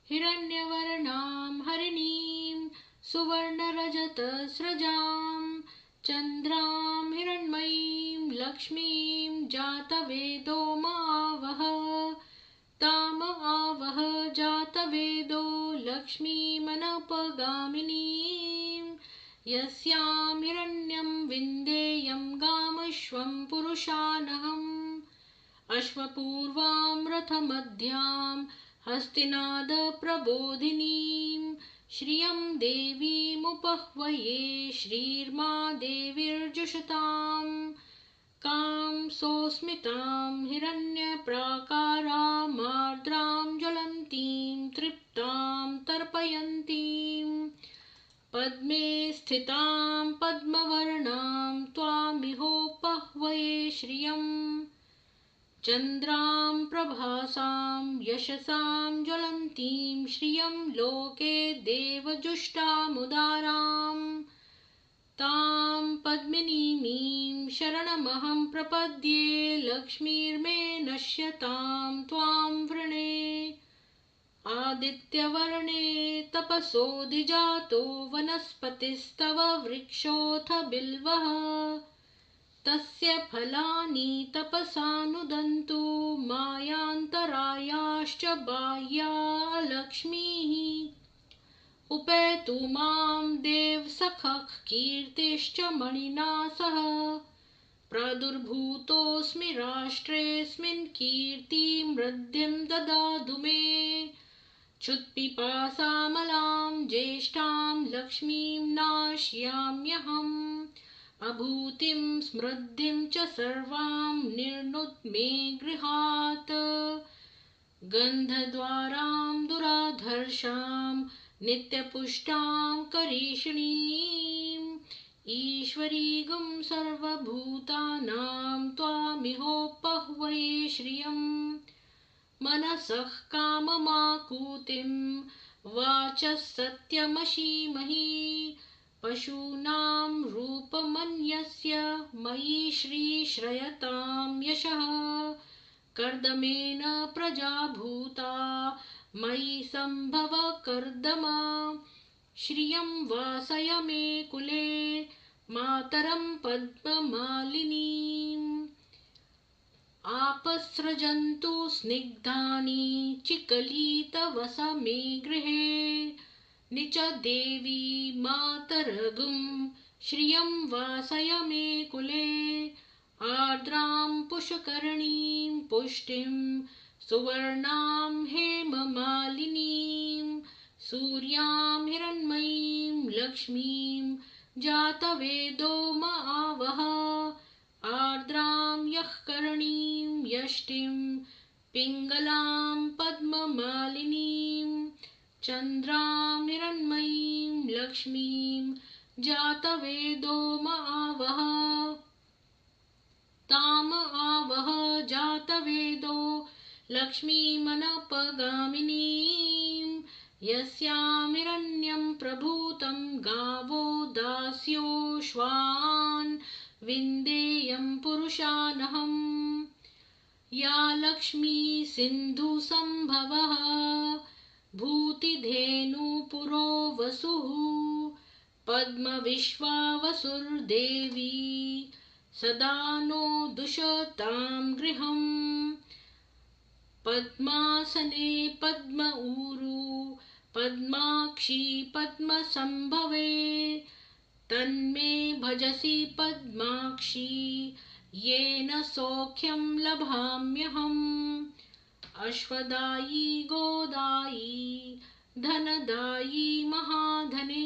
हिरण्यवर्णां हरिणीं सुवर्णरजतस्रजां चन्द्रां हिरण्मयीं लक्ष्मीं जातवेदो मावह ताम आवह जातवेदो लक्ष्मीमनपगामिनीं यस्यां हिरण्यं विन्देयं गामश्वं पुरुषानहम् अश्वपूर्वां रथमध्यां हस्तिनादप्रबोधिनीं श्रियं देवीमुपह्वये श्रीर्मा देवीर्जुषतां कां सोऽस्मितां हिरण्यप्राकारामार्द्रां ज्वलन्तीं तृप्तां तर्पयन्तीं पद्मे स्थितां पद्मवर्णां त्वामिहोपह्वये श्रियम् चन्द्रां प्रभासां यशसां ज्वलन्तीं श्रियं लोके देवजुष्टामुदारां तां पद्मिनीमीं शरणमहं प्रपद्ये लक्ष्मीर्मे नश्यतां त्वां वृणे आदित्यवर्णे तपसोऽधिजातो वनस्पतिस्तव वृक्षोऽथ बिल्वः तस्य फलानि तपसानुदन्तु मायान्तरायाश्च बाह्या लक्ष्मीः उपेतु मां देवसखः कीर्तिश्च मणिना सह प्रादुर्भूतोऽस्मि राष्ट्रेऽस्मिन् कीर्तिमृद्धिं ददातु मे क्षुत्पिपासामलां ज्येष्ठां लक्ष्मीं नाश्याम्यहम् अभूतिं समृद्धिं च सर्वां निर्नुद् मे गृहात् गन्धद्वारां दुराधर्षां नित्यपुष्टां करीषिणीम् ईश्वरीगुं सर्वभूतानां त्वामिहोपह्वये श्रियम् मनसः काममाकूतिं वाचः सत्यमशीमहि पशूनां रूपमन्यस्य मयि श्रीश्रयतां यशः कर्दमेन प्रजा भूता मयि सम्भव कर्दम श्रियं वासय मे कुले मातरं पद्ममालिनीम् आपस्रजन्तु स्निग्धानि चिकलितवस मे गृहे निच देवी मातरगुं श्रियं वासय मे कुले आर्द्रां पुष्करणीं पुष्टिं सुवर्णां हेममालिनीं सूर्यां हिरण्मयीं लक्ष्मीं जातवेदो महावः आर्द्रां यःकरणीं यष्टिं पिङ्गलां पद्ममालिनीं चन्द्रां हिरण्मयीं लक्ष्मीं जातवेदो महावः ताम आवह जातवेदो लक्ष्मीमनपगामिनीं यस्यां हिरण्यं प्रभूतं गावो दास्यो श्वान् विन्देयं पुरुषानहम् या लक्ष्मी सिन्धुसम्भवः भूतिधेनुपुरो वसुः पद्मविश्वावसुर्देवी सदा नो दुषतां गृहम् पद्मासने पद्म ऊरु पद्माक्षी पद्मसम्भवे तन्मे भजसि पद्माक्षी येन सौख्यं लभाम्यहम् अश्वदायी गोदायी धनदायी महाधने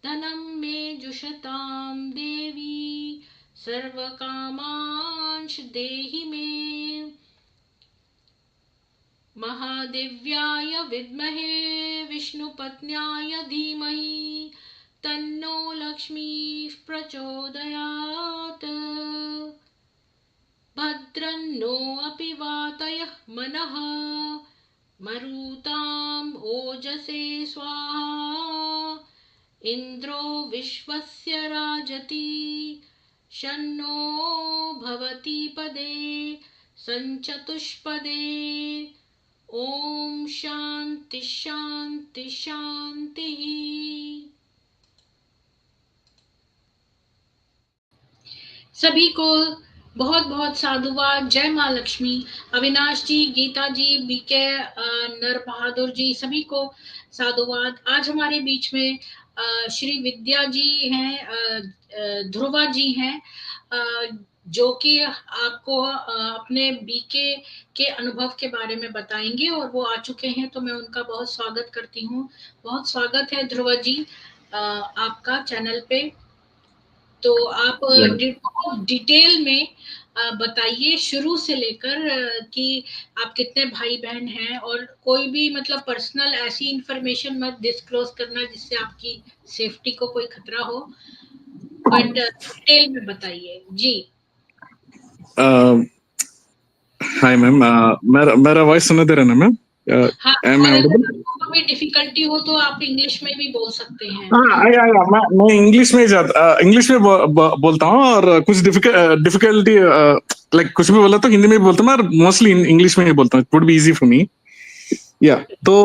धनं मे जुषतां देवी सर्वकामांश देहि मे महादेव्याय विद्महे विष्णुपत्न्याय धीमहि तन्नो लक्ष्मीः प्रचोदयात् भद्रन्नो अपि वातयः मनः मरुताम् ओजसे स्वाहा इन्द्रो विश्वस्य राजति शन्नो भवति पदे सञ्चतुष्पदे ओम शांति शांति शांति। सभी को बहुत बहुत साधुवाद। जय माँ लक्ष्मी। अविनाश जी, गीता जी, बीके, नर बहादुर जी, सभी को साधुवाद। आज हमारे बीच में श्री विद्या जी हैं, ध्रुवा जी हैं, जो कि आपको अपने बीके के अनुभव के बारे में बताएंगे, और वो आ चुके हैं, तो मैं उनका बहुत स्वागत करती हूँ। बहुत स्वागत है ध्रुवा जी आपका चैनल पे। तो आप डिटेल में बताइए, शुरू से लेकर कि आप कितने भाई बहन हैं, और कोई भी मतलब पर्सनल ऐसी इंफॉर्मेशन मत डिस्क्लोज करना जिससे आपकी सेफ्टी को कोई खतरा हो, बट डिटेल में बताइए जी। हाय मैम, मेरा वॉइस सुना दे रहा ना मैम? हाँ, और अगर आपको कोई डिफिकल्टी हो तो आप इंग्लिश में भी बोल सकते हैं। मैं इंग्लिश में इंग्लिश में बोलता हूँ, और कुछ डिफिकल्टी लाइक कुछ भी बोला तो हिंदी में भी बोलता हूँ, और मोस्टली इंग्लिश में ही बोलता हूँ. It would be easy for me. या तो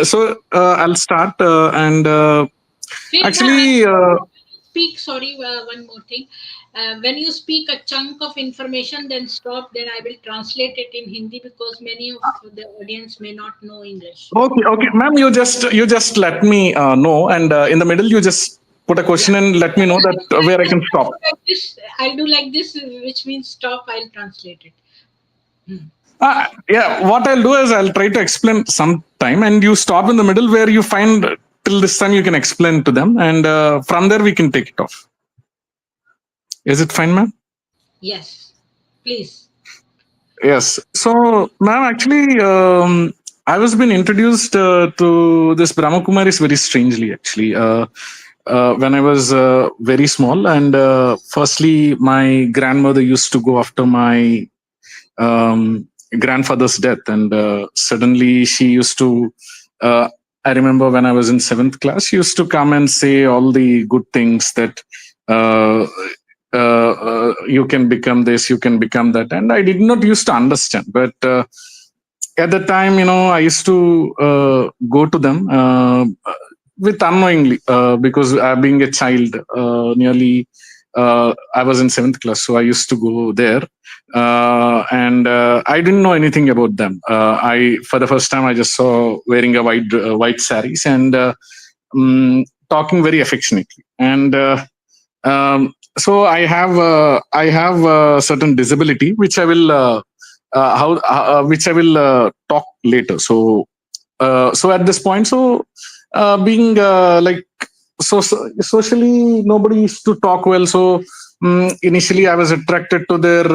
so I will start and actually speak, sorry, one more thing. When you speak a chunk of information, then stop, then I will translate it in Hindi, because many of the audience may not know English. Okay, ma'am, you just let me know, and in the middle you just put a question and let me know that where I can stop. I'll do like this, which means stop, I'll translate it. Yeah, what I'll do is I'll try to explain sometime, and you stop in the middle where you find till this time you can explain to them, and from there we can take it off. Is it fine, ma'am? Yes, please. Yes. So, ma'am, actually, I was been introduced to this Brahma Kumaris very strangely, actually. When I was very small, and firstly, my grandmother used to go after my grandfather's death, and suddenly she used to. I remember when I was in 7th class, she used to come and say all the good things that you can become this, you can become that, and I did not used to understand. But at the time, I used to go to them with unknowingly, because being a child, nearly I was in 7th class, so I used to go there, and I didn't know anything about them. I For the first time I just saw wearing a white saris, and talking very affectionately, and so I have a certain disability which I will which I will talk later. So at this point, being like socially nobody used to talk well, so initially I was attracted to their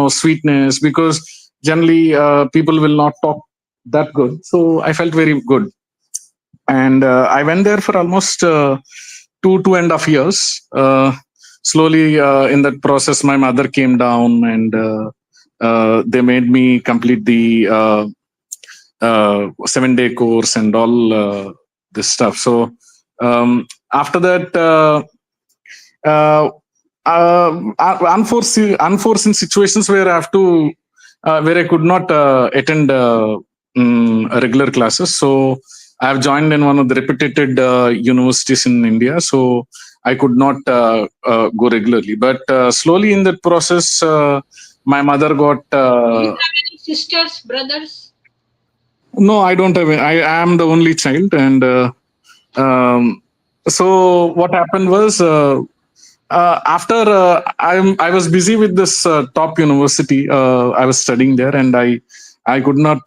sweetness, because generally people will not talk that good, so I felt very good, and I went there for almost 2.5 years. Slowly in that process my mother came down, and they made me complete the 7-day course and all this stuff. So after that, unforeseen situations where I have to where I could not attend regular classes, so I have joined in one of the reputed universities in India, so I could not go regularly. But slowly in that process, my mother got. Do you have any sisters, brothers? No, I don't have. I am the only child, and so what happened was, after I was busy with this top university. I was studying there, and I could not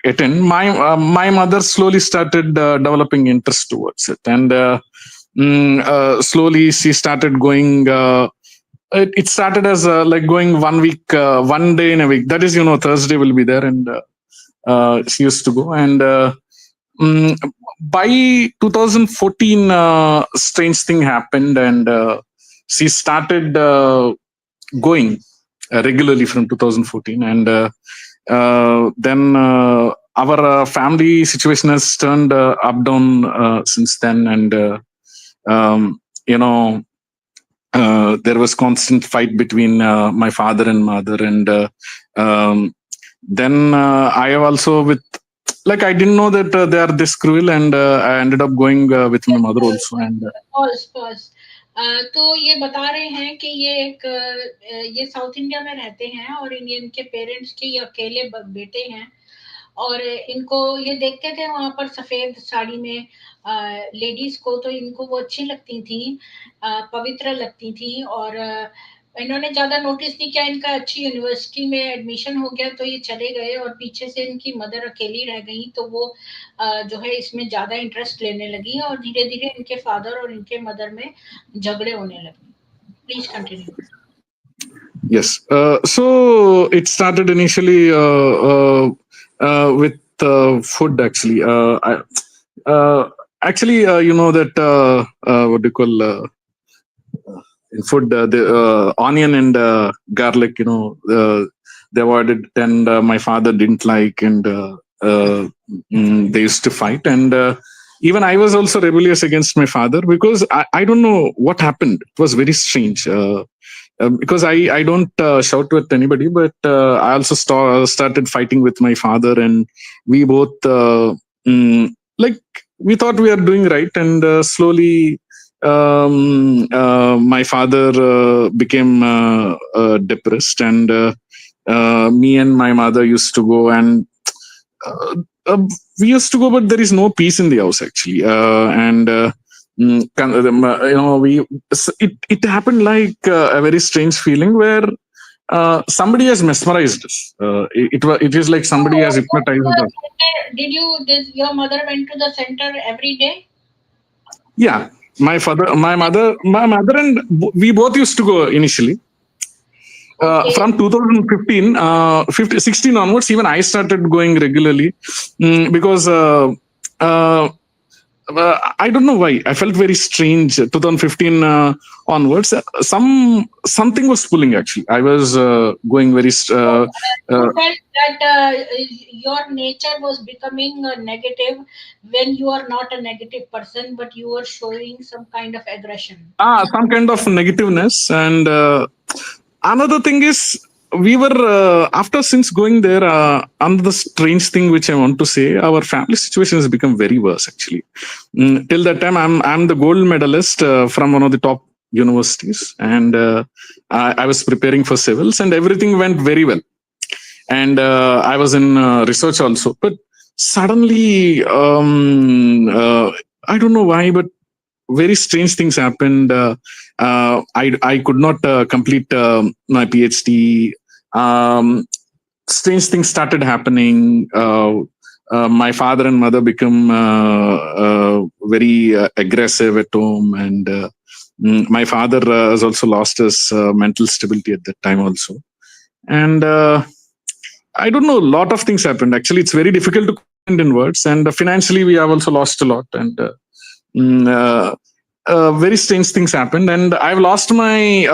attend. My mother slowly started developing interest towards it, and slowly she started going. It started as like going 1 week, 1 day in a week. That is, Thursday will be there, and she used to go. And by 2014, strange thing happened, and she started going regularly from 2014, and then our family situation has turned up down since then, and there was constant fight between my father and mother, and Then I have also with like I didn't know that they are this cruel, and I ended up going with my mother also. And pause pause तो ये बता रहे हैं कि ये एक ये south India में रहते हैं और इनके पेरेंट्स के ये अकेले बेटे हैं और इनको ये देखते थे वहाँ पर सफ़ेद साड़ी में लेडीज़ को, तो इनको वो अच्छी लगती थी, पवित्र लगती थी और इन्होंने ज़्यादा नोटिस नहीं किया। इनका अच्छी यूनिवर्सिटी में एडमिशन हो गया तो ये चले गए और पीछे से इनकी मदर अकेली रह गई, तो वो जो है इसमें ज़्यादा इंटरेस्ट लेने लगी और धीरे-धीरे इनके फादर और इनके मदर में झगड़े होने लगे। Please continue. yes, so it started initially with food actually. Actually, you know that what do you call in food, the onion and garlic, they avoided, and my father didn't like, and they used to fight. And even I was also rebellious against my father because I don't know what happened. It was very strange. Because I don't shout at anybody, but I also started fighting with my father, and we both like we thought we are doing right, and slowly my father became depressed, and me and my mother used to go, and uh, uh, we used to go, but there is no peace in the house actually, and we it happened like a very strange feeling where somebody has mesmerized us. It is like somebody has hypnotized us. Did your mother went to the center every day? Yeah, my mother, and we both used to go initially. Okay. From 2015, 16 onwards, even I started going regularly because I don't know why. I felt very strange. 2015 onwards, something was pulling. Actually, I was going very. You felt that your nature was becoming negative when you are not a negative person, but you were showing some kind of aggression. Some kind of negativeness, and another thing is we were after since going there. Another strange thing which I want to say, our family situation has become very worse. Actually, till that time, I'm the gold medalist from one of the top universities, and I was preparing for civils, and everything went very well, and I was in research also. But suddenly, I don't know why, but very strange things happened. I could not complete my PhD. Strange things started happening. My father and mother become very aggressive at home, and my father has also lost his mental stability at that time also. And I don't know, a lot of things happened. Actually, it's very difficult to comment in words. And financially, we have also lost a lot. And very strange things happened, and I've lost my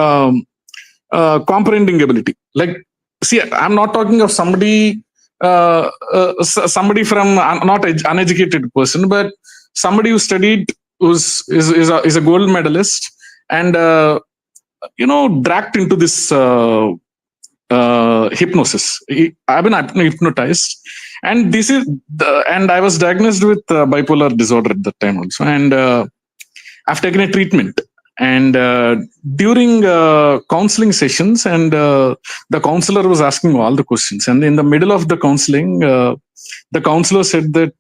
comprehending ability. Like, see, I'm not talking of somebody, somebody from not uneducated person, but somebody who studied, is a gold medalist, and dragged into this hypnosis. I've been hypnotized, and and I was diagnosed with bipolar disorder at that time also, and I've taken a treatment. And during counseling sessions, and the counselor was asking all the questions, and in the middle of the counseling, the counselor said that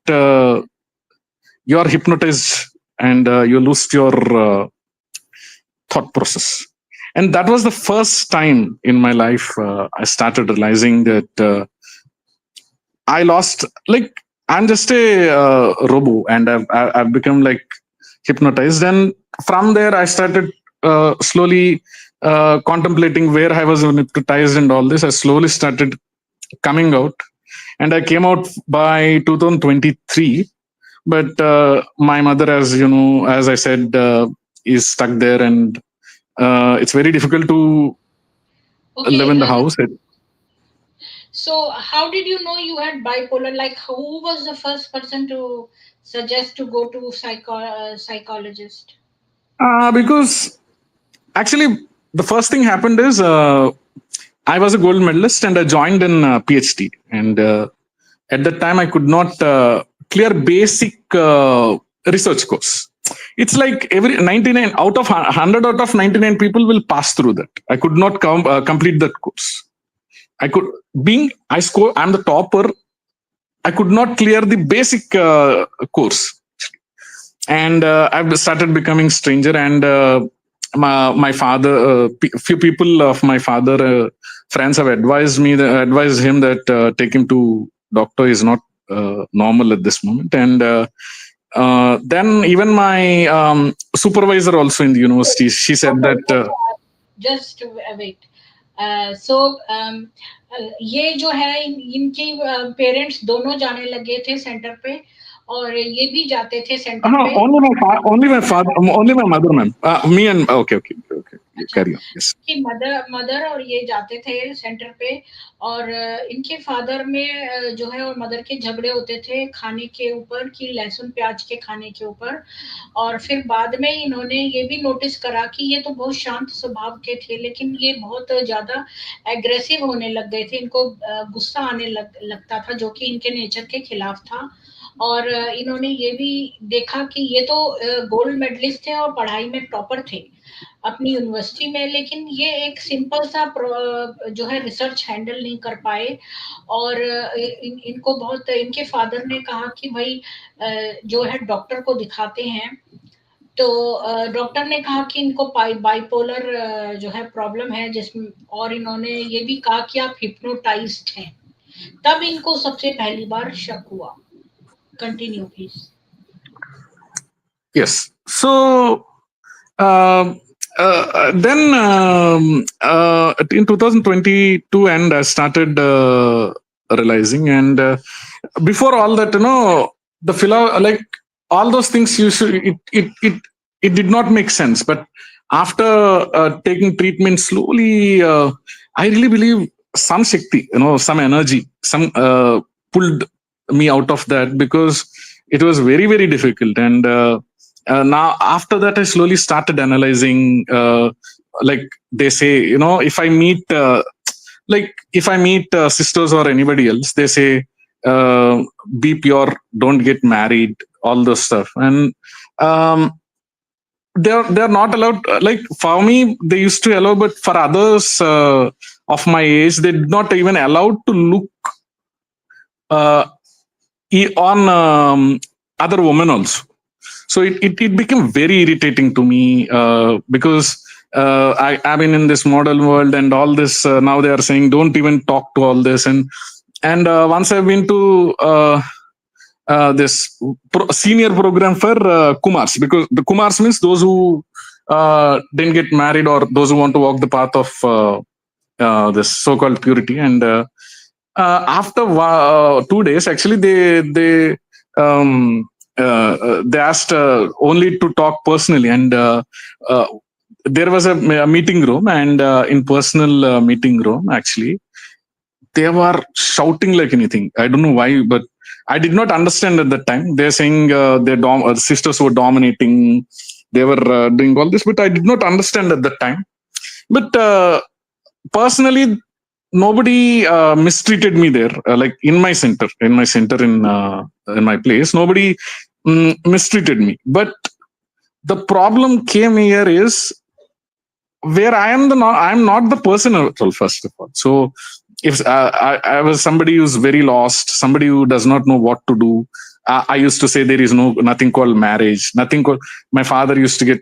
you are hypnotized, and you lost your thought process. And that was the first time in my life I started realizing that I lost, like, I'm just a robo, and I've become like hypnotized. And from there, I started slowly contemplating where I was hypnotized and all this. I slowly started coming out, and I came out by 2023. But my mother, as I said, is stuck there, and it's very difficult to live in the house. So, how did you know you had bipolar? Like, who was the first person to suggest to go to psychologist? Because actually, the first thing happened is I was a gold medalist and I joined in PhD. And at that time, I could not clear basic research course. It's like every 99 out of 100 out of 99 people will pass through that. I could not complete that course. I could, I'm the topper. I could not clear the basic course. And I've started becoming stranger. And my father, few people of my father, friends have advised him that take him to doctor is not normal at this moment. And then even my supervisor also in the university, she said that just wait. So ये जो है इनके parents दोनों जाने लगे थे centre पे और ये भी जाते थे सेंटर पे only my father, only my mother, ma'am. Me and okay. Carry on. Yes. कि मदर और ये जाते थे सेंटर पे और इनके फादर में जो है और मदर के झगड़े होते थे खाने के ऊपर कि लहसुन प्याज के खाने के ऊपर और फिर बाद में इन्होंने ये भी नोटिस करा कि ये तो बहुत शांत स्वभाव के थे लेकिन ये बहुत ज्यादा एग्रेसिव होने लग गए थे इनको गुस्सा आने लगता था जो कि इनके नेचर के खिलाफ था और इन्होंने ये भी देखा कि ये तो गोल्ड मेडलिस्ट थे और पढ़ाई में टॉपर थे अपनी यूनिवर्सिटी में लेकिन ये एक सिंपल सा जो है रिसर्च हैंडल नहीं कर पाए और इनको बहुत इनके फादर ने कहा कि भाई जो है डॉक्टर को दिखाते हैं तो डॉक्टर ने कहा कि इनको बाइपोलर जो है प्रॉब्लम है जिसमें और इन्होंने ये भी कहा कि आप हिप्नोटाइज्ड हैं तब इनको सबसे पहली बार शक हुआ continue please yes so then in 2022 and I started realizing and before all that the like all those things it did not make sense but after taking treatment slowly I really believe some shakti some energy some pulled me out of that because it was very very difficult and now after that I slowly started analyzing like they say if I meet sisters or anybody else they say be pure, don't get married, all those stuff and they're not allowed like for me they used to allow but for others of my age they did not even allowed to look on other women also. So it became very irritating to me because I've been in this model world and all this. Now they are saying don't even talk to all this. And once I've been to this senior program for Kumars because the Kumars means those who didn't get married or those who want to walk the path of this so-called purity. And after 2 days, actually they asked only to talk personally and there was a meeting room and in personal meeting room actually they were shouting like anything. I don't know why but I did not understand at that time. They're saying their sisters were dominating, they were doing all this but I did not understand at that time but personally nobody mistreated me there like in my center in my place nobody mistreated me but the problem came here is where I'm not the person at all first of all. So if I was somebody who's very lost, somebody who does not know what to do, I used to say there is nothing called marriage, nothing called. My father used to get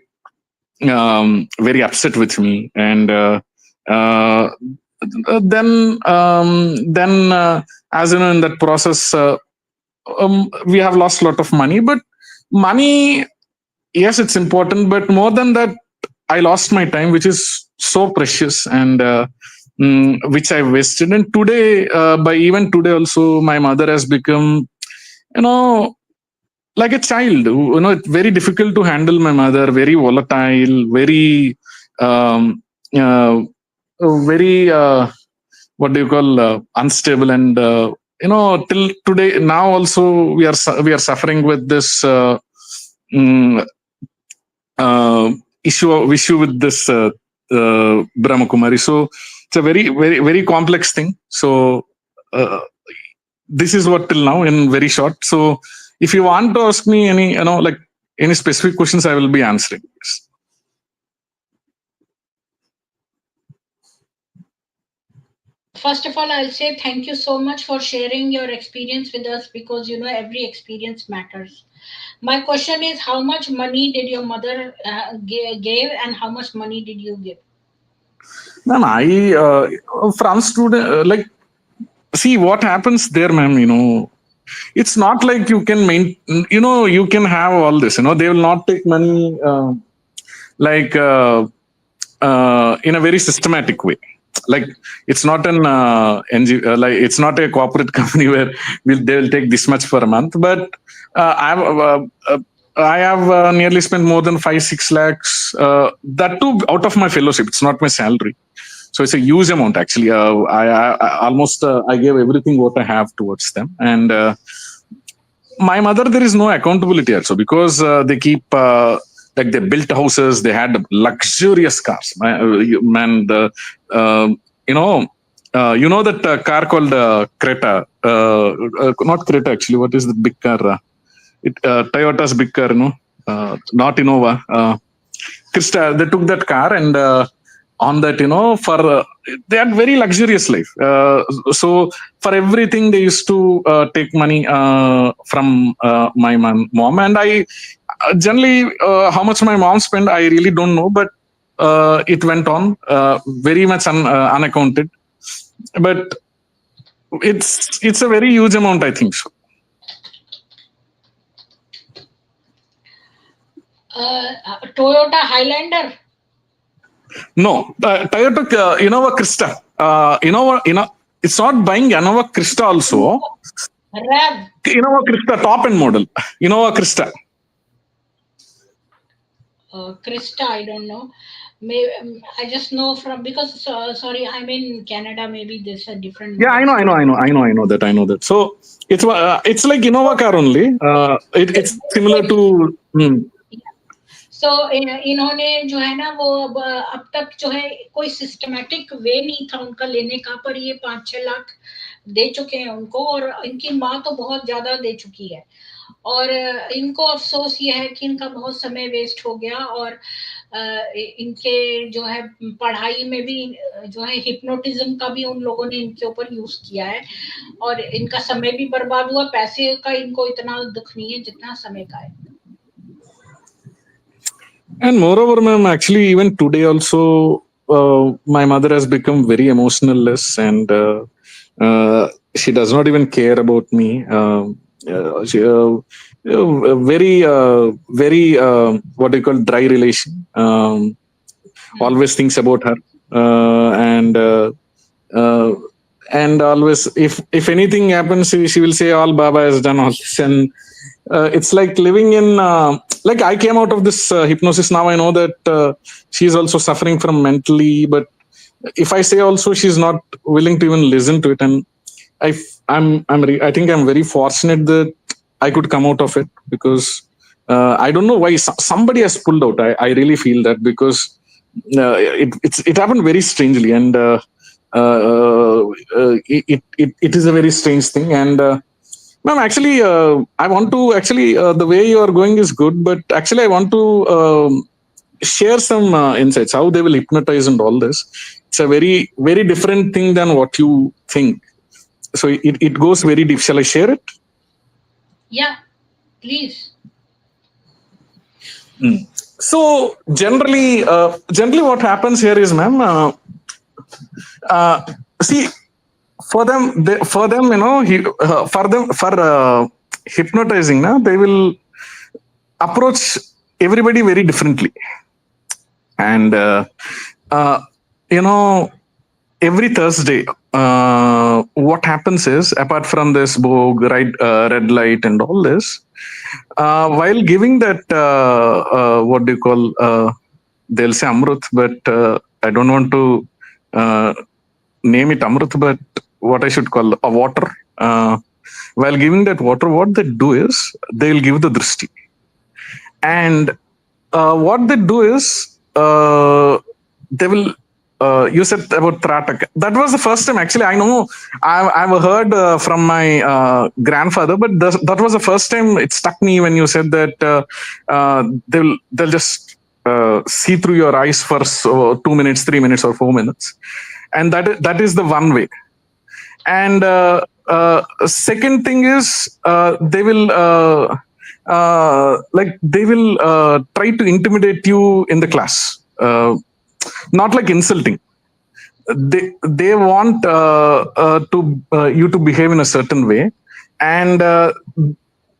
very upset with me and then as you know in that process we have lost a lot of money but money yes it's important but more than that I lost my time which is so precious and which I wasted and today by even today also my mother has become like a child it's very difficult to handle my mother, very volatile, very very what do you call unstable and till today now also we are suffering with this issue with this Brahma Kumaris. So it's a very, very, very complex thing. So this is what till now in very short. So if you want to ask me any, like any specific questions, I will be answering. Yes. First of all, I'll say thank you so much for sharing your experience with us, because every experience matters. My question is, how much money did your mother gave, and how much money did you give? Ma'am, I from student like, see what happens there, ma'am. It's not like you can you can have all this. They will not take money like in a very systematic way. Like it's not an like it's not a corporate company where they will take this much for a month. But I have nearly spent more than 5-6 lakhs. That too out of my fellowship. It's not my salary. So it's a huge amount actually. I almost I gave everything what I have towards them. And my mother, there is no accountability also, because they keep like they built houses, they had luxurious cars. Man, the that car called Creta, not Creta actually. What is the big car? Toyota's big car, not Innova. Krista, they took that car, and on that, for they had very luxurious life. So for everything, they used to take money from my mom. And I generally, how much my mom spent, I really don't know, but it went on very much unaccounted. But it's a very huge amount, I think so. Toyota Highlander? No, Toyota Innova Krista. It's not buying Innova Krista also. Rev. Innova Krista, top end model. Innova Krista. Krista, I don't know. Maybe, I just know from, because sorry, I'm in Canada. Maybe there's a different. Yeah, I know that. So it's like Innova car only. It's similar to. सो इन्होंने जो है ना वो अब तक जो है कोई सिस्टमैटिक वे नहीं था उनका लेने का, पर ये 5-6 लाख दे चुके हैं उनको, और इनकी माँ तो बहुत ज्यादा दे चुकी है, और इनको अफसोस ये है कि इनका बहुत समय वेस्ट हो गया, और इनके जो है पढ़ाई में भी जो है हिप्नोटिज्म का भी उन लोगों ने इनके ऊपर यूज किया है, और इनका समय भी बर्बाद हुआ। पैसे का इनको इतना दुख नहीं है जितना समय का है। And moreover, ma'am, actually, even today also, my mother has become very emotionless, and she does not even care about me. She, very, very, what do you call, dry relation. Always thinks about her, and always, if anything happens, she will say, "All Baba has done all this," and it's like living in. Like I came out of this hypnosis, now I know that she's also suffering from mentally, but if I say also, she's not willing to even listen to it. And I think I'm very fortunate that I could come out of it, because I don't know why somebody has pulled out. I really feel that, because it happened very strangely, and it is a very strange thing. And ma'am, actually, I want to the way you are going is good, but actually, I want to share some insights how they will hypnotize and all this. It's a very, very different thing than what you think. So it goes very deep. Shall I share it? Yeah, please. So generally, what happens here is, ma'am, see. For them, for hypnotizing, they will approach everybody very differently, and every Thursday, what happens is, apart from this bog, red light, and all this, while giving that, what do you call? They'll say Amrut, but I don't want to name it Amrut, but what I should call a water. While giving that water, what they do is they'll give the drishti, and what they do is they will you said about Tratak. That was the first time. Actually, I know I've heard from my grandfather, but that was the first time it struck me when you said that they'll just see through your eyes for 2 minutes, 3 minutes, or 4 minutes, and that is the one way. And second thing is they will try to intimidate you in the class. Not like insulting. They want you to behave in a certain way, and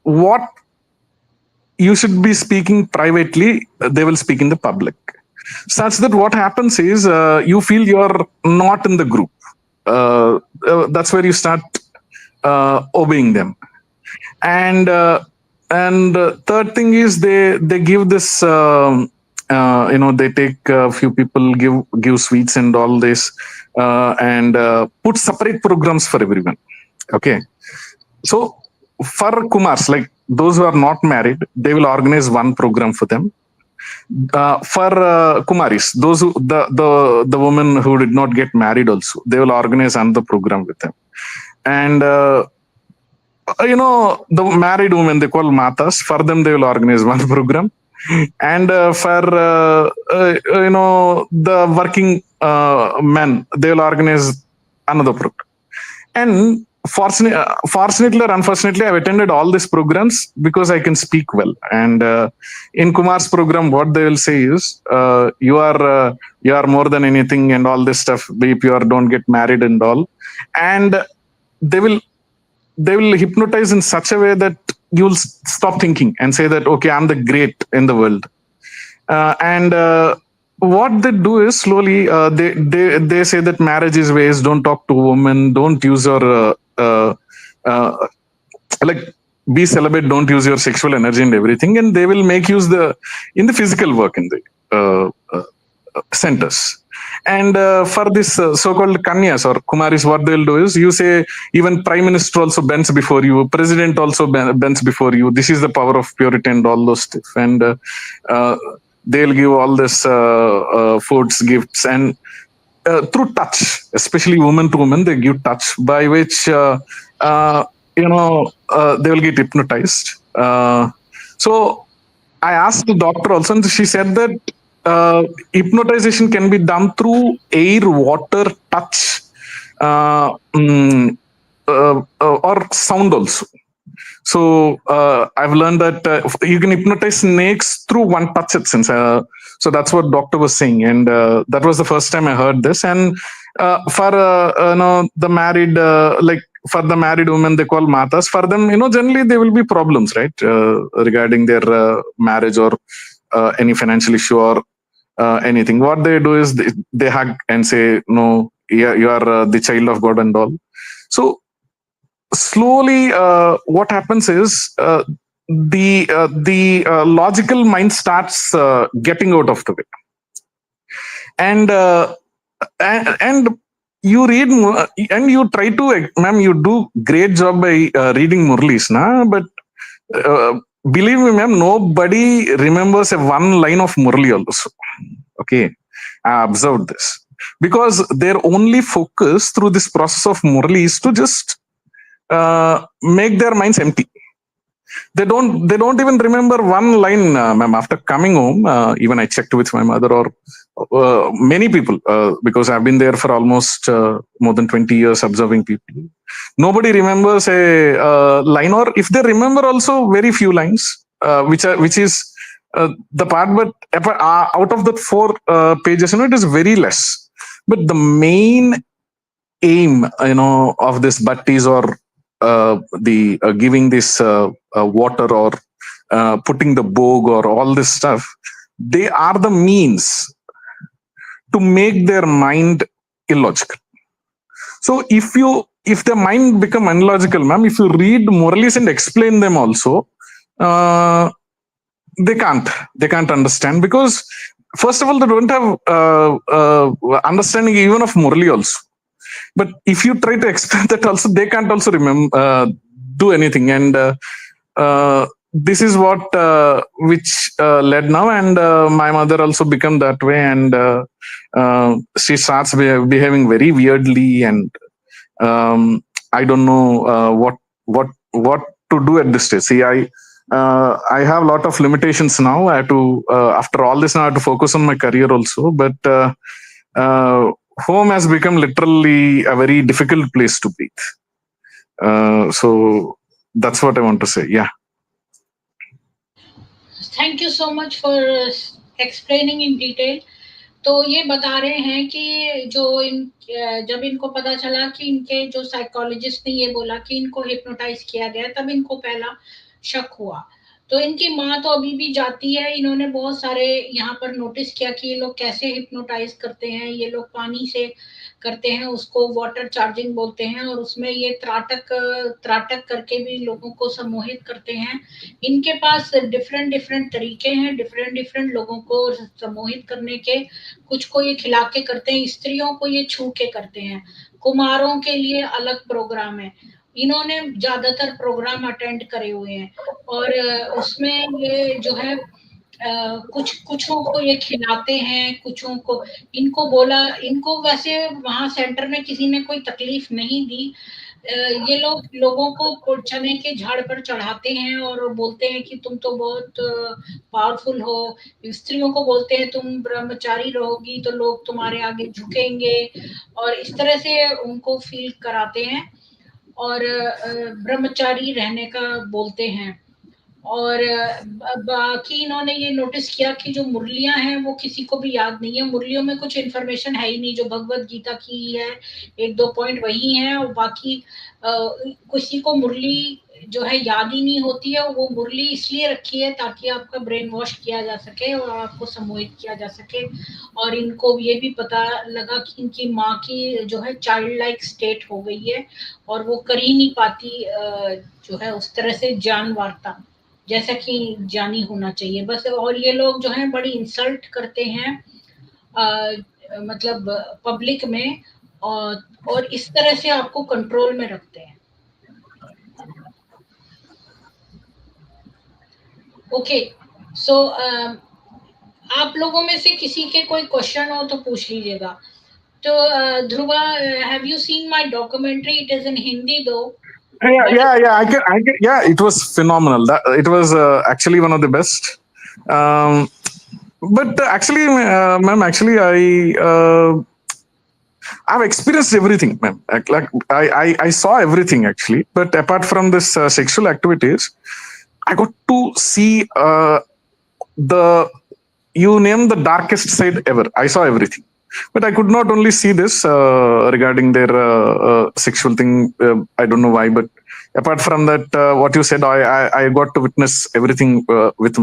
what you should be speaking privately, they will speak in the public. Such that what happens is you feel you're not in the group. That's where you start obeying them. And third thing is they give this. They take a few people, give sweets and all this, and put separate programs for everyone. Okay, so for Kumars, like those who are not married, they will organize one program for them. For Kumaris, those who the women who did not get married also, they will organize another program with them. And the married women, they call matas. For them, they will organize one program. And for the working men, they will organize another program. And fortunately or unfortunately, I've attended all these programs because I can speak well. And in Kumar's program, what they will say is, you are more than anything and all this stuff. Be pure, don't get married and all. And they will hypnotize in such a way that you'll stop thinking and say that, okay, I'm the great in the world. And what they do is slowly they say that marriage is waste, don't talk to women, don't use your be celibate, don't use your sexual energy and everything, and they will make use in the physical work in the centers. And for this so-called Kanyas or Kumaris, what they'll do is, you say even Prime Minister also bends before you, President also bends before you. This is the power of purity and all those stuff. And they'll give all this foods, gifts, and through touch, especially woman to woman, they give touch, by which they will get hypnotized. So I asked the doctor also, and she said that hypnotization can be done through air, water, touch, or sound also. So I've learned that you can hypnotize snakes through one touch itself. So that's what doctor was saying, and that was the first time I heard this. And for the married, for the married women, they call matas. For them, generally there will be problems, right, regarding their marriage or any financial issue or anything. What they do is they hug and say, no, you are the child of God and all. So slowly what happens is the logical mind starts getting out of the way, and you read and you try to, ma'am, you do great job by reading Murlis, but believe me, ma'am, nobody remembers one line of Murli also. Okay, I observed this, because their only focus through this process of Murli is to just make their minds empty. They don't even remember one line, ma'am. After coming home, even I checked with my mother or many people, because I've been there for almost more than 20 years observing people. Nobody remembers a line, or if they remember also, very few lines, which is the part. But out of the 4 pages, it is very less. But the main aim, of this bhattis or the giving this water or putting the bhog or all this stuff, they are the means to make their mind illogical. So if the mind become illogical, ma'am, if you read Muralis and explain them also, they can't understand, because first of all, they don't have understanding even of Murali also. But if you try to explain that also, they can't also remember do anything. And this is what which led now, and my mother also become that way, and she starts behaving very weirdly, and I don't know what to do at this stage. See, I have a lot of limitations now. I have to after all this now I have to focus on my career also, but home has become literally a very difficult place to breathe. So that's what I want to say. Yeah. Thank you so much for explaining in detail. तो ये बता रहे हैं कि जो जब इनको पता चला कि इनके जो साइकोलॉजिस्ट ने ये बोला कि इनको हिप्नोटाइज किया गया, तब इनको पहला शक हुआ। तो इनकी माँ तो अभी भी जाती है, इन्होंने बहुत सारे यहाँ पर नोटिस किया कि ये लोग कैसे हिप्नोटाइज करते हैं। ये लोग पानी से करते हैं, उसको वाटर चार्जिंग बोलते हैं, और उसमें ये त्राटक त्राटक करके भी लोगों को सम्मोहित करते हैं। इनके पास डिफरेंट डिफरेंट तरीके हैं डिफरेंट डिफरेंट लोगों को सम्मोहित करने के। कुछ को ये खिला के करते हैं, स्त्रियों को ये छू के करते हैं, कुमारों के लिए अलग प्रोग्राम है। इन्होंने ज्यादातर प्रोग्राम अटेंड करे हुए हैं, और उसमें ये जो है कुछों को ये खिलाते हैं, कुछों को इनको बोला, इनको वैसे वहां सेंटर में किसी ने कोई तकलीफ नहीं दी। ये लोग लोगों को चने के झाड़ पर चढ़ाते हैं और बोलते हैं कि तुम तो बहुत पावरफुल हो। स्त्रियों को बोलते हैं तुम ब्रह्मचारी रहोगी तो लोग तुम्हारे आगे झुकेंगे, और इस तरह से उनको फील कराते हैं, और ब्रह्मचारी रहने का बोलते हैं। और बाकी इन्होंने ये नोटिस किया कि जो मुरलियां हैं वो किसी को भी याद नहीं है। मुरलियों में कुछ इन्फॉर्मेशन है ही नहीं, जो भगवत गीता की है, एक दो पॉइंट वही हैं, और बाकी किसी को मुरली जो है याद ही नहीं होती है। वो मुरली इसलिए रखी है ताकि आपका ब्रेन वॉश किया जा सके और आपको सम्मोहित किया जा सके। और इनको ये भी पता लगा कि इनकी माँ की जो है चाइल्ड लाइक स्टेट हो गई है, और वो कर ही नहीं पाती जो है उस तरह से जान वार्ता जैसा कि जानी होना चाहिए बस। और ये लोग जो हैं बड़ी इंसल्ट करते हैं मतलब पब्लिक में, और इस तरह से आपको कंट्रोल में रखते हैं। ओके, सो आप लोगों में से किसी के कोई क्वेश्चन हो तो पूछ लीजिएगा। तो Dhruva, have you seen my documentary? It is in Hindi though. Yeah. Yeah, it was phenomenal. It was actually one of the best. But actually, ma'am, actually, I've experienced everything, ma'am. Like I saw everything actually. But apart from this sexual activities, I got to see the you name the darkest side ever. I saw everything. But I could not only see this regarding their sexual thing. I don't know why, but apart from that, what you said, I got to witness everything with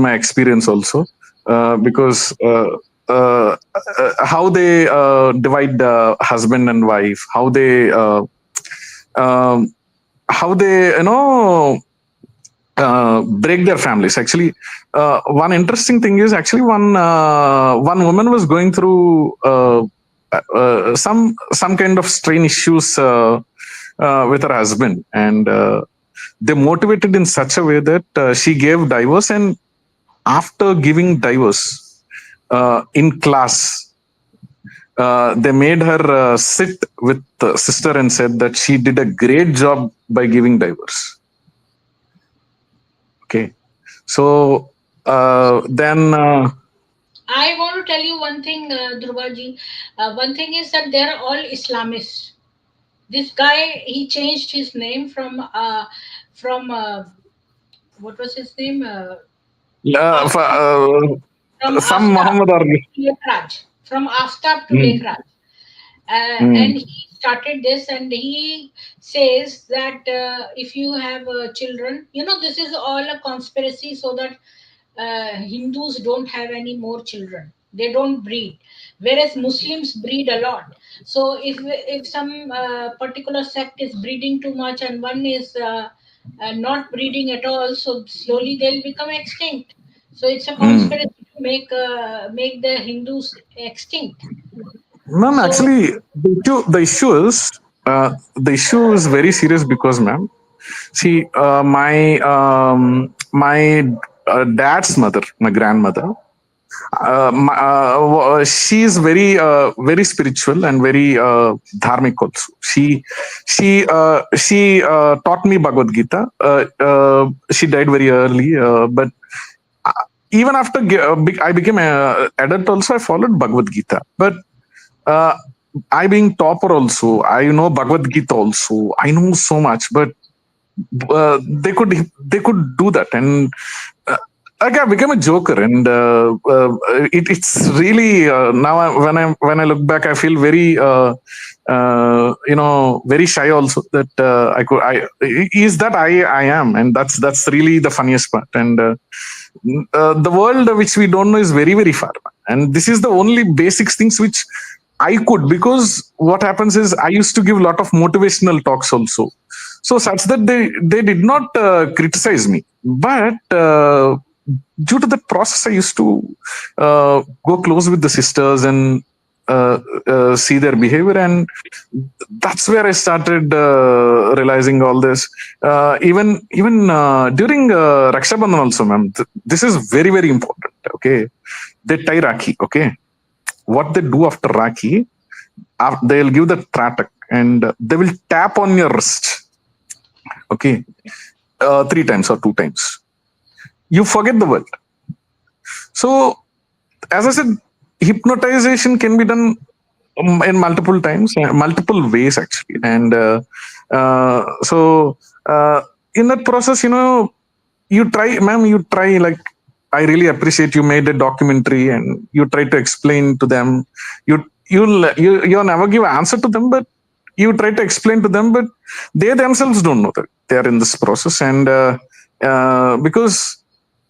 my experience also, because how they divide husband and wife, how they break their families. Actually, one interesting thing is actually one woman was going through some kind of strain issues with her husband, and they motivated in such a way that she gave divorce, and after giving divorce in class, they made her sit with the sister and said that she did a great job by giving divorce. Okay, so then I want to tell you one thing, Dhruvaji. One thing is that they're all Islamists. This guy, he changed his name from what was his name? From some Muhammad Lekraj, from Aftab to Lekraj. And he started this, and he says that if you have children, this is all a conspiracy so that Hindus don't have any more children. They don't breed, whereas Muslims breed a lot. So if some particular sect is breeding too much and one is not breeding at all, so slowly they'll become extinct. So it's a conspiracy to make the Hindus extinct. Ma'am, actually, the issue is very serious because, ma'am, See, my dad's mother, my grandmother, she is very spiritual and very dharmic also. She taught me Bhagavad Gita. She died very early, but uh, even after I became a adult also, I followed Bhagavad Gita. But uh, I being topper also, I know Bhagavad Gita also. I know so much, but they could do that, and uh, like I became a joker, and it's really now when I look back, I feel very very shy also that I is that I am, and that's really the funniest part. And the world which we don't know is very very far, and this is the only basic things which I could, because what happens is I used to give a lot of motivational talks also, so such that they did not criticize me, but due to that process, I used to go close with the sisters and see their behavior, and that's where I started realizing all this. Even during Raksha Bandhan also, ma'am. This is very very important. Okay, they tie Rakhi. Okay, what they do after Rakhi, they'll give the tratak and they will tap on your wrist. Okay, three times or two times. You forget the world. So, as I said, hypnotization can be done in multiple times, multiple ways actually, and so in that process, you try, ma'am, you try like. I really appreciate you made a documentary and you try to explain to them. You never give answer to them, but you try to explain to them, but they themselves don't know that they are in this process, and because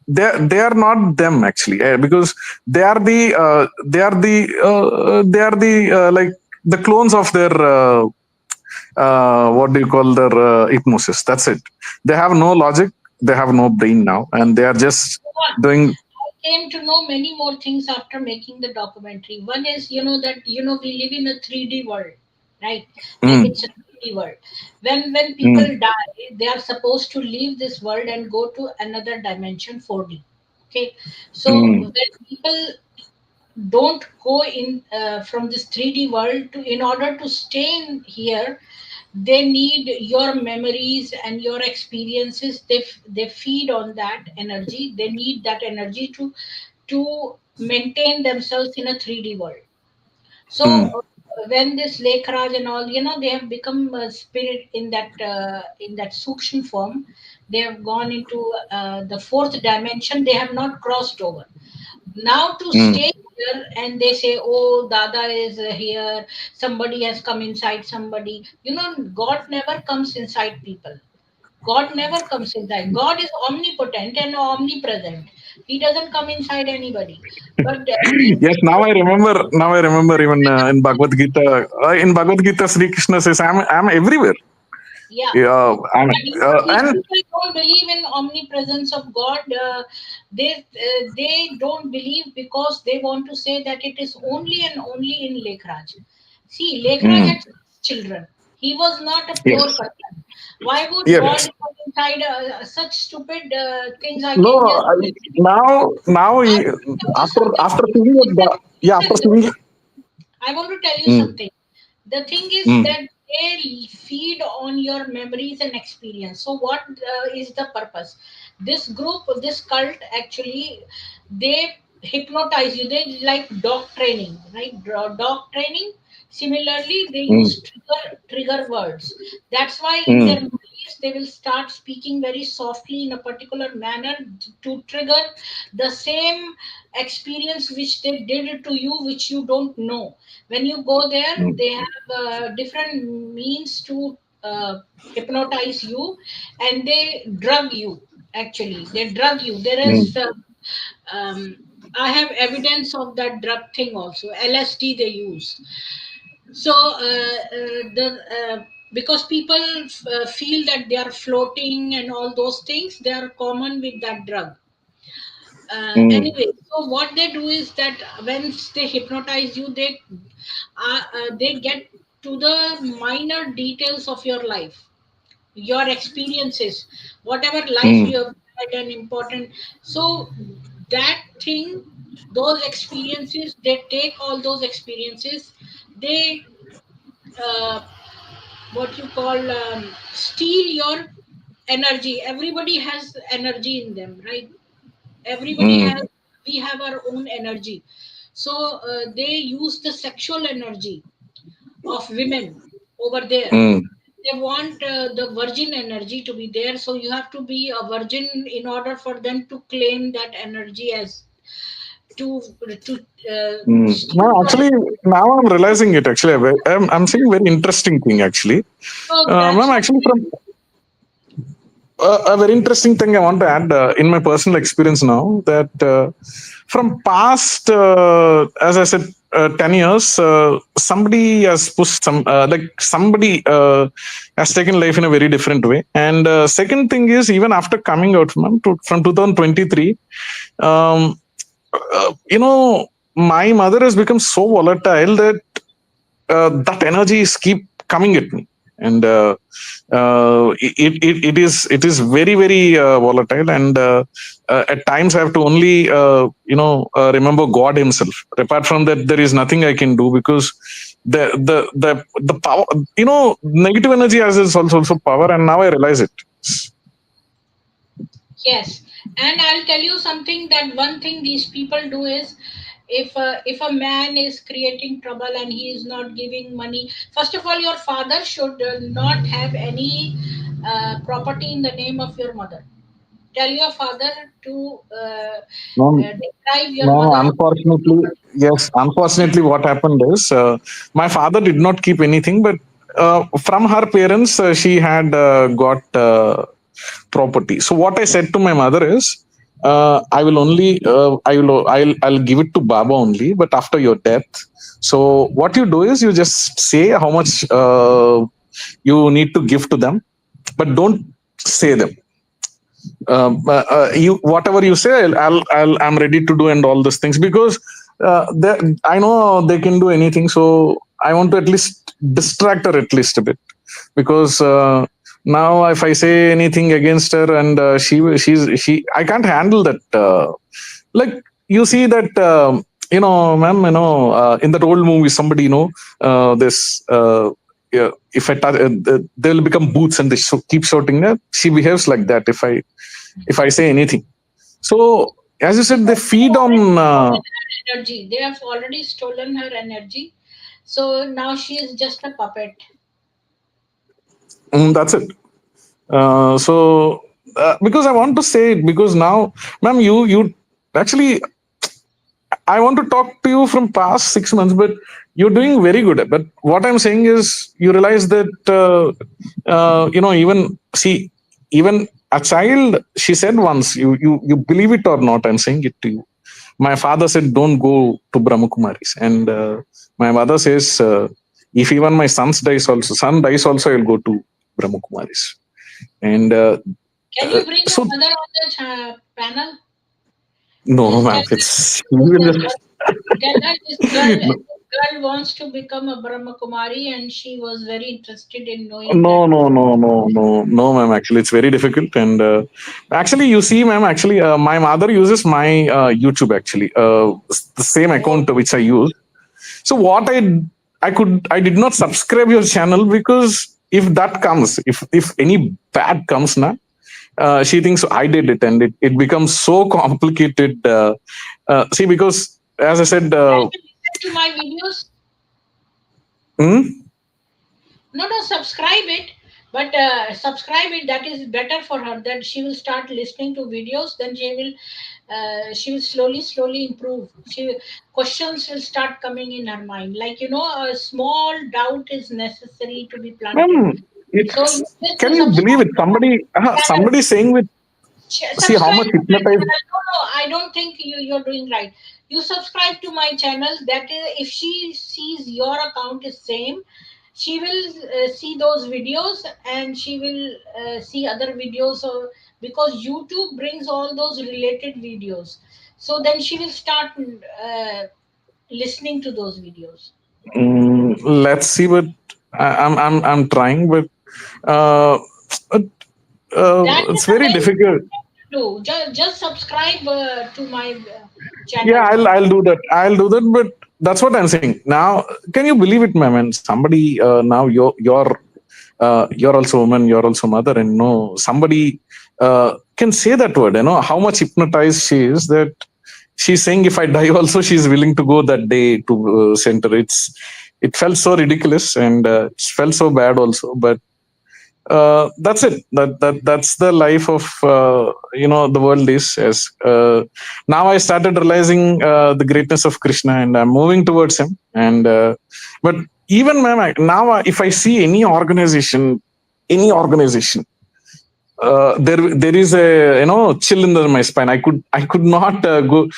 they are not them actually, because they are the like the clones of their what do you call their hypnosis. That's it. They have no logic, they have no brain now, and they are just doing. I came to know many more things after making the documentary. One is, that we live in a 3D world, right? Like Mm, it's a 3D world. When people mm, die, they are supposed to leave this world and go to another dimension, 4D. Okay, so mm, when people don't go in from this 3D world to in order to stay in here, they need your memories and your experiences. They feed on that energy. They need that energy to maintain themselves in a 3D world. So mm, when this Lake Raj and all, they have become a spirit in that Sukshma form. They have gone into the fourth dimension. They have not crossed over. Now to mm. stay here, and they say, "Oh, Dada is here. Somebody has come inside somebody." God never comes inside people. God never comes inside. God is omnipotent and omnipresent. He doesn't come inside anybody. But Yes, now I remember. Now I remember even in Bhagavad Gita. In Bhagavad Gita, Sri Krishna says, "I'm everywhere." yeah, Yeah, but these and people don't believe in omnipresence of God. They don't believe because they want to say that it is only and only in Lake Raj. See, Lake Raj mm, had children. He was not a yes, pure person. Why would God yes. come inside such stupid things? I No, can just now I want to tell you something. after seeing it, yeah, after Listen, seeing it, I want to tell you mm, something. The thing is mm, that they feed on your memories and experience. So, what is the purpose? This group, this cult, actually, they hypnotize you. They like dog training, right? Dog training. Similarly, they mm, use trigger words. That's why in their mm, movies they will start speaking very softly in a particular manner to trigger the same experience which they did it to you, which you don't know. When you go there, mm, they have different means to hypnotize you, and they drug you. Actually, they drug you. There is mm, um, I have evidence of that drug thing also. LSD they use. So the because people feel that they are floating and all those things, they are common with that drug. mm, Anyway, so what they do is that once they hypnotize you, they get to the minor details of your life. your experiences, whatever life mm, you have had and important. So that thing, those experiences, they take all those experiences, they uh, what you call steal your energy. Everybody has energy in them, right? Everybody has, mm, we have our own energy. So they use the sexual energy of women over there. mm. They want the virgin energy to be there, so you have to be a virgin in order for them to claim that energy as to No, steal your. actually, now I'm realizing it. Actually, I'm seeing a very interesting thing. Actually, So that's ma'am, what. actually, from a very interesting thing I want to add in my personal experience now that from past, as I said, 10 years, somebody has pushed like somebody has taken life in a very different way. And second thing is, even after coming out from 2023, um, my mother has become so volatile that that energy is keep coming at me, and it is very very volatile, and at times I have to only remember God himself. Apart from that, there is nothing I can do, because the power, negative energy has is also power, and now I realize it. Yes, and I'll tell you something, that one thing these people do is, if a man is creating trouble and he is not giving money, first of all, your father should not have any property in the name of your mother. Tell your father to No, deprive your no, mother of unfortunately, property. yes, unfortunately, what happened is my father did not keep anything, but from her parents, she had got property. So what I said to my mother is, I will only, I'll give it to Baba only, but after your death. So what you do is, you just say how much you need to give to them, but don't say them. You whatever you say, I'm ready to do, and all these things, because I know they can do anything. So I want to at least distract her at least a bit, because now if I say anything against her, and she I can't handle that. Like, you see that, ma'am, in that old movie, somebody, this. Yeah, if I touch, they'll become boots, and they keep shouting. She behaves like that if I say anything. So, as you said, they Because they feed on. already stolen her energy. They have already stolen her energy. So now she is just a puppet. That's it. So, because I want to say it, because now, ma'am, you actually, I want to talk to you from past 6 months, but you're doing very good. But what I'm saying is, you realize that, even see, even a child, she said once, you believe it or not, I'm saying it to you. My father said, "Don't go to Brahma Kumaris," and my mother says, "If even my son dies also, I'll go to Brahma Kumaris." And Can you bring your so, mother on the panel? no, Just tell ma'am, her, it's tell her this girl wants to become a Brahma Kumari, and she was very interested in knowing no, that. no, no, no, no, no, ma'am. Actually, it's very difficult. And actually, you see, ma'am, actually, my mother uses my YouTube, actually, the same Oh, account which I use. So what I did not subscribe your channel, because if that comes, if any bad comes now, she thinks I did it, and it becomes so complicated. See, because as I said, can she listen to my videos? hmm? No, no, subscribe it, but subscribe it. That is better for her. That she will start listening to videos. Then she will slowly, slowly improve. Questions will start coming in her mind. Like, a small doubt is necessary to be planted. Ma'am, So you it's, just can you believe subscribe it? to my channel. Somebody saying with, see how Subscribe much to my hypnotized. channel. No, no, I don't think you're doing right. You subscribe to my channel. That is, if she sees your account is same, she will see those videos, and she will see other videos. Because YouTube brings all those related videos, so then she will start listening to those videos. Let's see, but I'm trying, but uh, That It's is a very very difficult. good thing to do. Just subscribe to my Yeah, channel. I'll do that. I'll do that. But that's what I'm saying. Now, can you believe it, ma'am? And somebody now you're also woman, you're also mother, and somebody can say that word. How much hypnotized she is that she's saying if I die also she's willing to go that day to center. It felt so ridiculous and it felt so bad also. But that's it. That's the life of the world is. As now I started realizing the greatness of Krishna, and I'm moving towards him. And but even ma'am, now if I see any organization, there is a chill in my spine. I could not go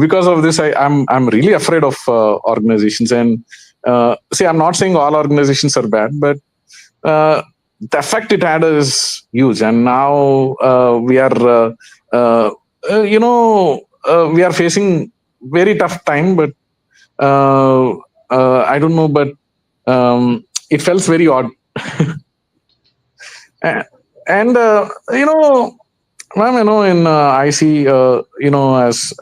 because of this. I'm really afraid of organizations. And see, I'm not saying all organizations are bad, but uh, the effect it had is huge. And now we are uh, we are facing very tough time. But uh, I don't know, but it felt very odd. A- and ma'am, in I see, as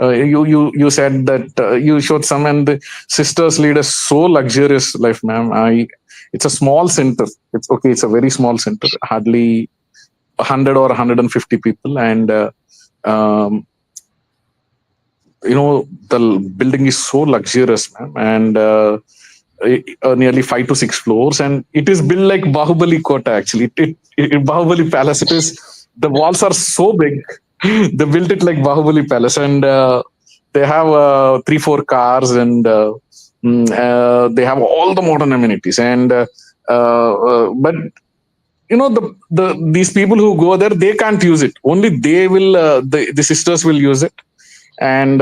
you said that you showed some, and the sisters lead a so luxurious life, ma'am. It's a small center. It's okay. It's a very small center, hardly 100 or 150 people, and the building is so luxurious, ma'am, and nearly 5 to 6 floors, and it is built like Bahubali Kota. Actually, Bahubali Palace. It is, the walls are so big. They built it like Bahubali Palace, and they have 3 4 cars, and they have all the modern amenities. And but the these people who go there, they can't use it. Only they will. The sisters will use it, and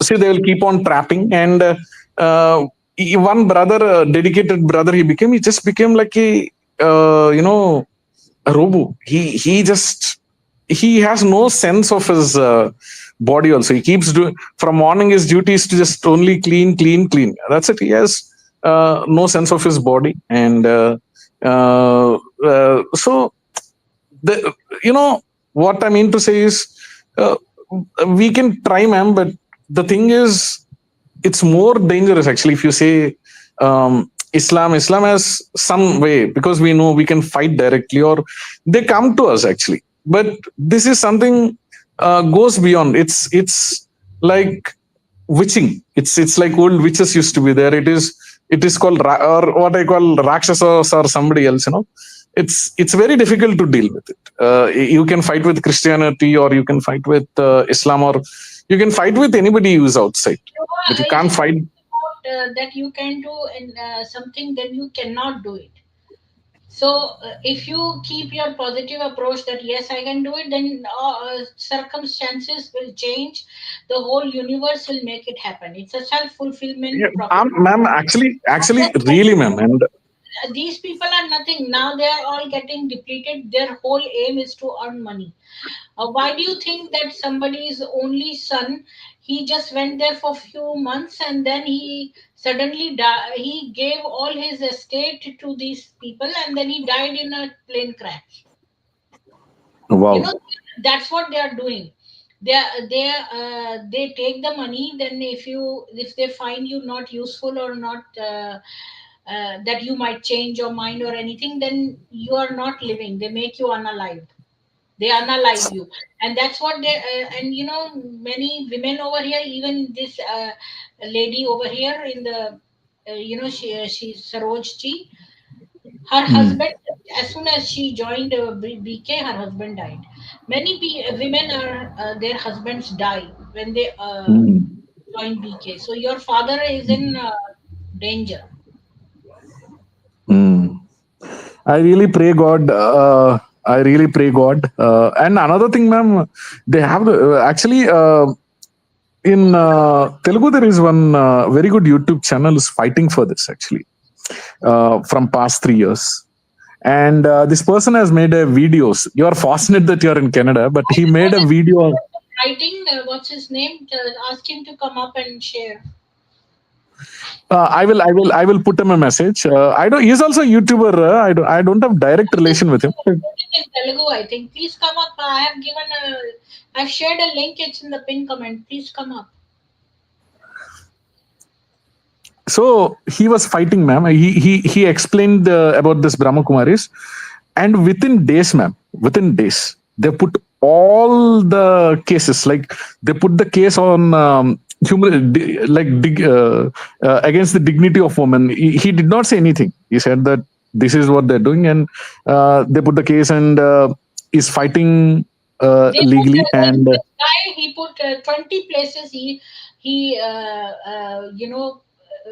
see, they will keep on trapping. And one brother, dedicated brother, he just became like a robo. He has no sense of his body also. He keeps doing, from morning his duty is to just only clean, clean, clean. That's it. He has no sense of his body. And so the what I mean to say is, uh, we can try, ma'am, but the thing is, it's more dangerous actually if you say Islam has some way, because we know we can fight directly, or they come to us actually. But this is something goes beyond. It's like witching. It's like old witches used to be there. It is called or what I call Rakshasas or somebody else. It's very difficult to deal with it. You can fight with Christianity, or you can fight with Islam, or you can fight with anybody who's outside, So, but you if can't you fight. think about that you can do in, something, then you cannot do it. So, if you keep your positive approach that yes, I can do it, then circumstances will change. The whole universe will make it happen. It's a self Yeah, fulfillment prophecy. ma'am, actually, Just like really, ma'am, and these people are nothing. Now they are all getting depleted. Their whole aim is to earn money. Why do you think that somebody's only son, he just went there for few months and then he suddenly he gave all his estate to these people and then he died in a plane crash? You wow, know, that's what they are doing. They take the money. Then if they find you not useful or not, that you might change your mind or anything, then you are not living. They make you unalive. They unalive you. And that's what they and many women over here, even this lady over here in the she's Sarojji. Her mm, husband, as soon as she joined BK, her husband died. Many women are their husbands die when they mm, join BK. So your father is in danger. mm. I really pray God. I really pray God. And another thing, ma'am, they have actually in Telugu there is one very good YouTube channel is fighting for this actually from past 3 years. And this person has made a videos. You are fortunate that you are in Canada, but I he don't know made a that video. writing. What's his name? Ask him to come up and share. I will put him a message. I don't. He's also a YouTuber. I don't have direct relation with him. in Telugu, I think. Please come up. I've shared a link. It's in the pinned comment. Please come up. So he was fighting, ma'am. He explained about this Brahma Kumaris, and within days, ma'am, within days, they put all the cases, like they put the case on against the dignity of women. He did not say anything. He said that this is what they're doing, and they put the case, and is fighting They put legally. And this guy. He put 20 places. He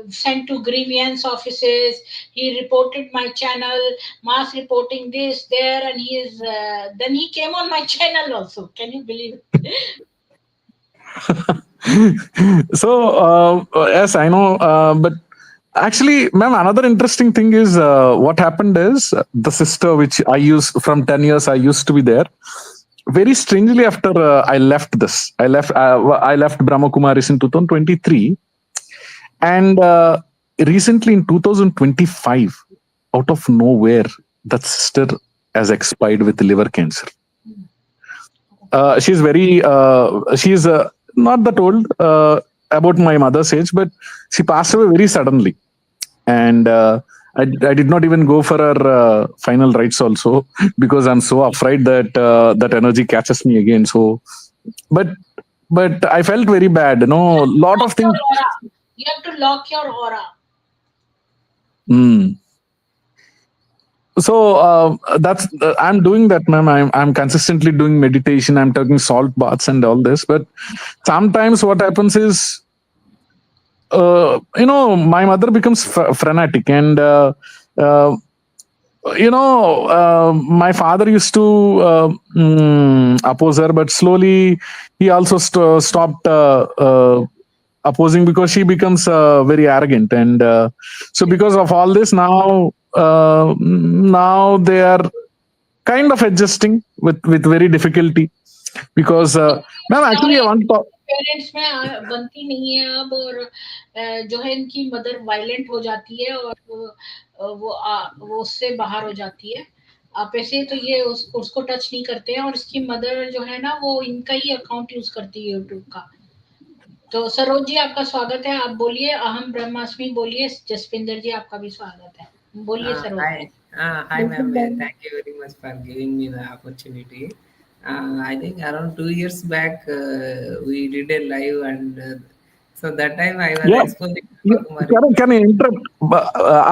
sent to grievance offices. He reported my channel, mass reporting this there, and he is. Then he came on my channel also. Can you believe it? so yes, I know, but actually, ma'am, another interesting thing is what happened is the sister which I used from 10 years, I used to be there. Very strangely, after I left Brahma Kumaris in 2023, and recently in 2025, out of nowhere, that sister has expired with liver cancer. She's very she's not that old, about my mother's age, but she passed away very suddenly. And I did not even go for her final rites also, because I'm so afraid that that energy catches me again. So but I felt very bad, lot of things. You have to lock your aura. So that's I'm doing that, ma'am. I'm consistently doing meditation. I'm taking salt baths and all this, but sometimes what happens is, my mother becomes frenetic, and my father used to oppose her, but slowly he also stopped opposing, because she becomes very arrogant. And so because of all this, now they are kind of adjusting with very difficulty, because ma'am, actually I want to talk. Parents में बनती नहीं है अब, और जो है इनकी mother violent हो जाती है, और वो उससे बाहर हो जाती है। आप ऐसे तो ये उसको टच नहीं करते हैं, और इसकी मदर जो है ना, वो इनका ही अकाउंट यूज करती है यूट्यूब का। तो सरोज जी, आपका स्वागत है। आप बोलिए, अहम ब्रह्मास्मि बोलिए। जसविंदर जी, आपका भी स्वागत है। बोलिए Saroj. Hi, ma'am. Thank you very much for giving me the opportunity. I think around 2 years back, we did a live, and so that time I was exposing Brahma Kumaris. కానీ ఇంటరప్ట్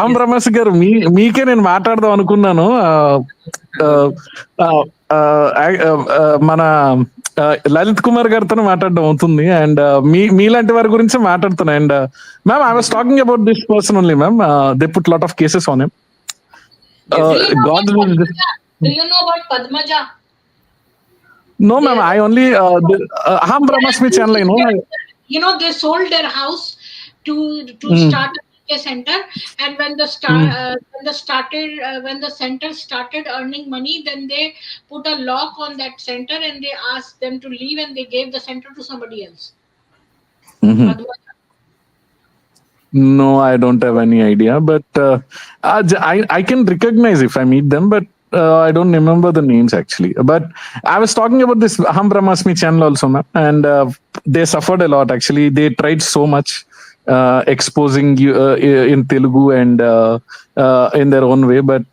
ఆమ్ రమేష్ గారు, మీకే నేను మాట్లాడదాం అనుకున్నాను. మన లలిత్ కుమార్ గారితో మాట్లాడడం అవుతుంది, అండ్ మీలాంటి వారి గురించి మాట్లాడుతున్నా. And ma'am, I was talking about this person only, ma'am. They put lot of cases on him. Do you know about Padmaja? No, ma'am. I only Aham Brahmasmi channel, they sold their house to start a center, and when the center started earning money, then they put a lock on that center, and they asked them to leave, and they gave the center to somebody else. No, I don't have any idea, but I can recognize if I meet them, but I don't remember the names actually. But I was talking about this Aham Brahmasmi channel also, ma'am, and they suffered a lot actually. They tried so much exposing you in Telugu and in their own way, but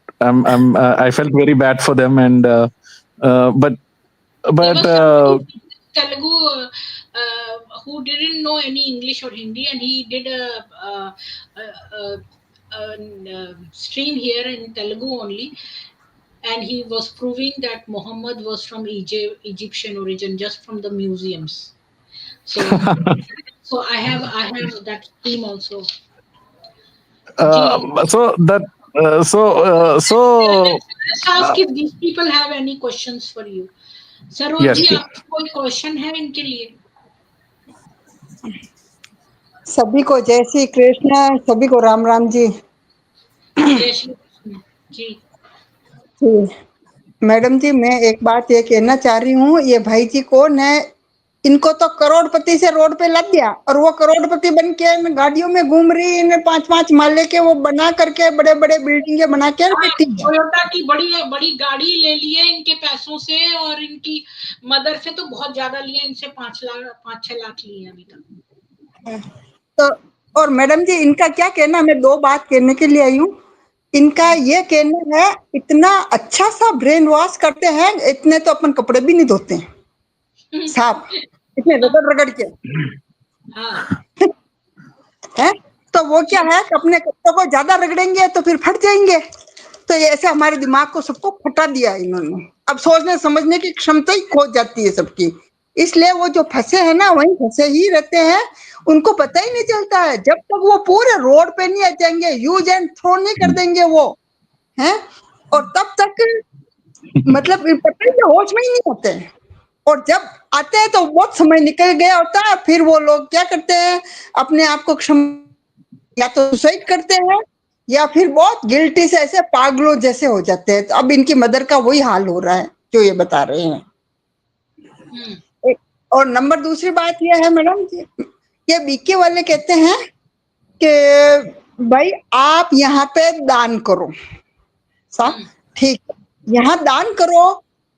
I felt very bad for them, and but Telugu who didn't know any English or Hindi, and he did a stream here in Telugu only, and he was proving that Muhammad was from Egyptian origin, just from the museums. So I have that stream also. Let's ask if these people have any questions for you. Saroj ji, आपको कोई question है इनके लिए? सभी को जय श्री कृष्ण, सभी को राम राम जी। जय श्री कृष्ण जी। मैडम जी, मैं एक बात ये कहना चाह रही हूँ, ये भाई जी कौन है, इनको तो करोड़पति से रोड पे लग गया और वो करोड़पति बन के गाड़ियों में घूम रही, इन्हें 5-5 माले के वो बना करके बड़े बड़े बिल्डिंगे बना के बैठी है। टोयोटा की बड़ी बड़ी गाड़ी ले लिए इनके पैसों से, और इनकी मदर से तो बहुत ज्यादा लिए, इनसे 5-6 लाख लिए अभी तक। तो और मैडम जी इनका क्या कहना, मैं 2 बात कहने के लिए आई हूँ। इनका ये कहना है, इतना अच्छा सा ब्रेन वॉश करते हैं, इतने तो अपन कपड़े भी नहीं धोते हैं साफ, इतने रगड़ रगड़ के। हाँ। है तो वो क्या है कि अपने कपड़ों को ज्यादा रगड़ेंगे तो फिर फट जाएंगे। तो ये ऐसे हमारे दिमाग को सबको फटा दिया इन्होंने। अब सोचने समझने की क्षमता ही खो जाती है सबकी। इसलिए वो जो फंसे हैं ना वहीं फंसे ही रहते हैं, उनको पता ही नहीं चलता है जब तक वो पूरे रोड पे नहीं आ जाएंगे, यूज एंड थ्रो नहीं कर देंगे वो, हैं, और तब तक मतलब पता ही होश में ही नहीं होते हैं। और जब आते हैं तो बहुत समय निकल गया होता है, फिर वो लोग क्या करते हैं, अपने आप को या तो सुसाइड करते हैं या फिर बहुत गिल्टी से ऐसे पागलों जैसे हो जाते हैं। तो अब इनकी मदर का वही हाल हो रहा है जो ये बता रहे हैं। और नंबर दूसरी बात यह है मैडम जी, ये बीके वाले कहते हैं कि भाई आप यहाँ पे दान करो, साहब ठीक है, यहाँ दान करो,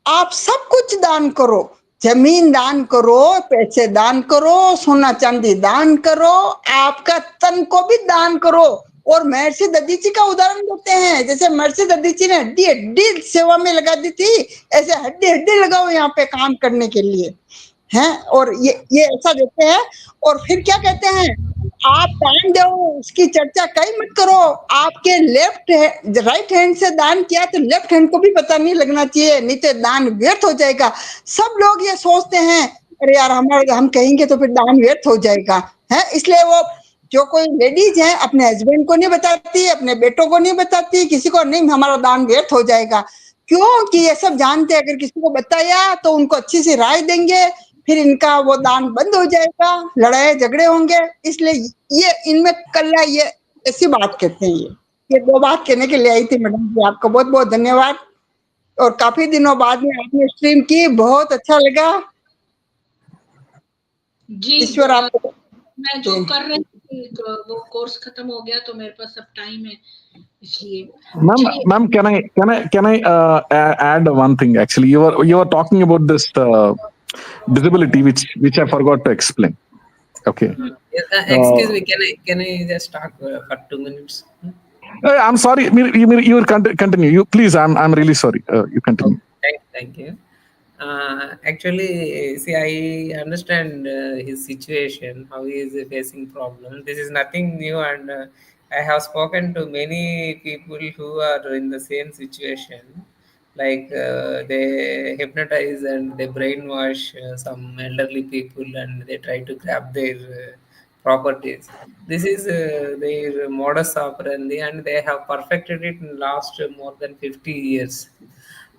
आप सब कुछ दान करो, जमीन दान करो, पैसे दान करो, सोना चांदी दान करो, आपका तन को भी दान करो। और महर्षि दधीची का उदाहरण देते हैं, जैसे महर्षि दधीची ने हड्डी हड्डी सेवा में लगा दी थी, ऐसे हड्डी हड्डी लगाओ यहाँ पे काम करने के लिए, हैं। और ये ऐसा देते हैं। और फिर क्या कहते हैं, आप दान दो उसकी चर्चा कहीं मत करो, आपके राइट हैंड से दान किया तो लेफ्ट हैंड को भी पता नहीं लगना चाहिए, नहीं तो दान व्यर्थ हो जाएगा। सब लोग ये सोचते हैं, अरे यार हम कहेंगे तो फिर दान व्यर्थ हो जाएगा, है। इसलिए वो जो कोई लेडीज है अपने हस्बैंड को नहीं बताती, अपने बेटों को नहीं बताती, किसी को नहीं, हमारा दान व्यर्थ हो जाएगा। क्योंकि ये सब जानते हैं अगर किसी को बताया तो उनको अच्छी सी राय देंगे, फिर इनका वो दान बंद हो जाएगा, लड़ाई झगड़े होंगे। इसलिए ये इनमें कल्ला ये ऐसी बात कहते हैं। ये 2 बात कहने के लिए आई थी मैडम जी। आपका बहुत बहुत धन्यवाद। और काफी दिनों बाद में आपने स्ट्रीम की, बहुत अच्छा लगा जी। ईश्वर आपको। मैं जो कर रही थी वो कोर्स खत्म हो गया तो मेरे पास अब टाइम है, इसलिए। Ma'am, can I add one thing? Actually, you were talking about this disability, which I forgot to explain. Okay. Excuse me, can I just talk for 2 minutes? I'm sorry. You will continue. You please. I'm really sorry. You continue. Thank you. Actually, see, I understand his situation, how he is facing problems. This is nothing new, and I have spoken to many people who are in the same situation. Like they hypnotize and they brainwash some elderly people, and they try to grab their properties. This is their modus operandi, and they have perfected it in last more than 50 years.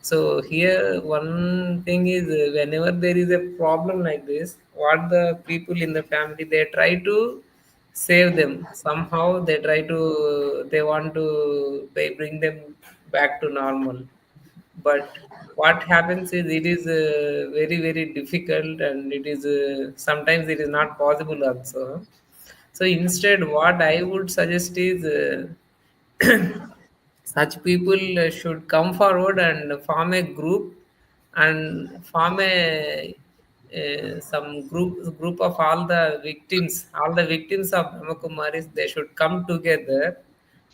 So here one thing is whenever there is a problem like this, what the people in the family, they try to save them somehow. They want to they bring them back to normal. But what happens is it is very very difficult, and it is sometimes it is not possible also. So instead, what I would suggest is such people should come forward and form a group, and form a some group of all the victims of Brahma Kumaris. They should come together,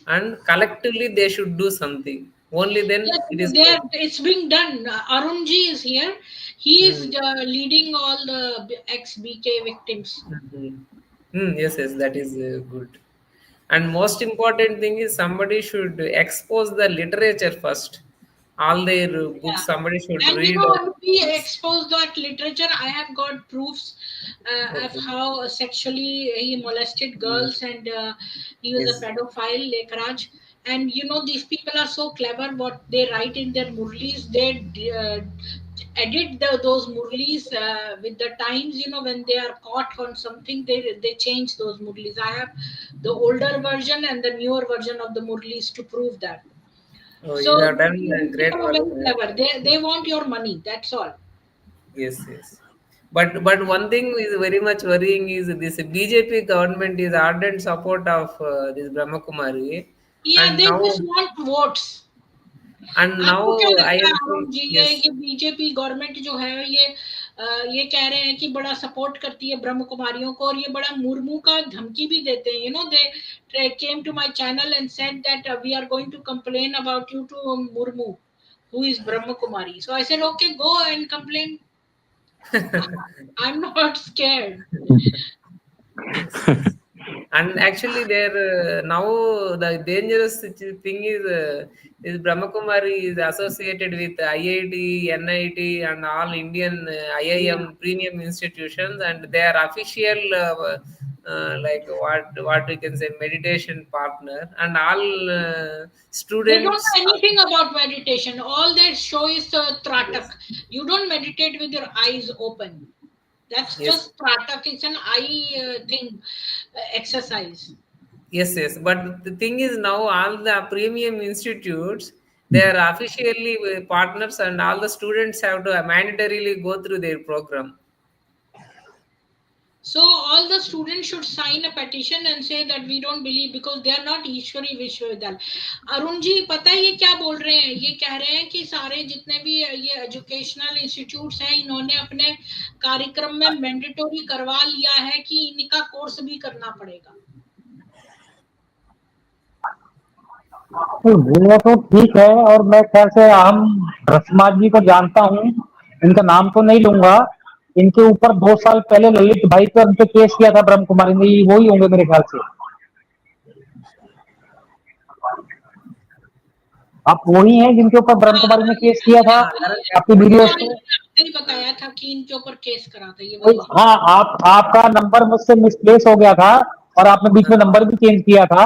and collectively they should do something. Only then it is Yes, good. it's being done. Arun ji is here. He is leading all the ex-BK victims. Yes, yes, that is good. And most important thing is somebody should expose the literature first. All their books, somebody should And read all if the we books. expose that literature, I have got proofs of Okay. how sexually he molested girls, and he was a Yes. pedophile, Lekraj. And these people are so clever. What they write in their murlis, they edit those murlis with the times. When they are caught on something, they change those murlis. I have the older version and the newer version of the murlis to prove that. Oh, you So have done these great people are work. very clever. They want your money. That's all. Yes, yes. But one thing is very much worrying is this BJP government is ardent support of this Brahma Kumari, Yeah, and they now just want votes. आपको क्या I लगता है am Arun seeing, जी, yes. ये BJP government जो है ये कह रहे हैं कि बड़ा सपोर्ट करती है ब्रह्म कुमारियों को, और ये बड़ा मुर्मू का धमकी भी देते हैं. They came to my channel and said that we are going to complain about you to Murmu, who is Brahma Kumari. So I said, okay, go and complain. I'm not scared. Yes. And actually, there now the dangerous thing is Brahma Kumari is associated with IIT, NIT, and all Indian IIM Yeah. premium institutions, and they are official like what we can say meditation partner, and all They don't students. know anything about meditation. All they show is tratak. You don't meditate with your eyes open. That's Yes. just tratak. It's an eye thing, exercise. Yes, yes. But the thing is now all the premium institutes, they are officially partners, and all the students have to mandatorily go through their program. So all the students should sign a petition and say that we don't believe, because they are not ईश्वरी विश्वविद्यालय. अरुण जी पता है ये क्या बोल रहे हैं? ये कह रहे हैं कि सारे जितने भी ये एजुकेशनल इंस्टीट्यूट्स हैं, इन्होंने अपने कार्यक्रम में मैंडेटरी करवा लिया है कि इनका कोर्स भी करना पड़ेगा. वो तो ठीक है, और मैं ख्याल से हम रसमाज जी को जानता हूँ, इनका नाम तो नहीं लूंगा. इनके ऊपर 2 साल पहले ललित भाई पर उनके केस किया था ब्रह्म कुमारी ने, वो ही होंगे मेरे ख्याल से. आप वही हैं जिनके ऊपर ब्रह्म कुमारी ने केस किया था आपकी वीडियोस पे. आपने बताया था कि इनके ऊपर केस करा था ये वही. हाँ, आपका नंबर मुझसे मिसप्लेस हो गया था और आपने बीच में नंबर भी चेंज किया था,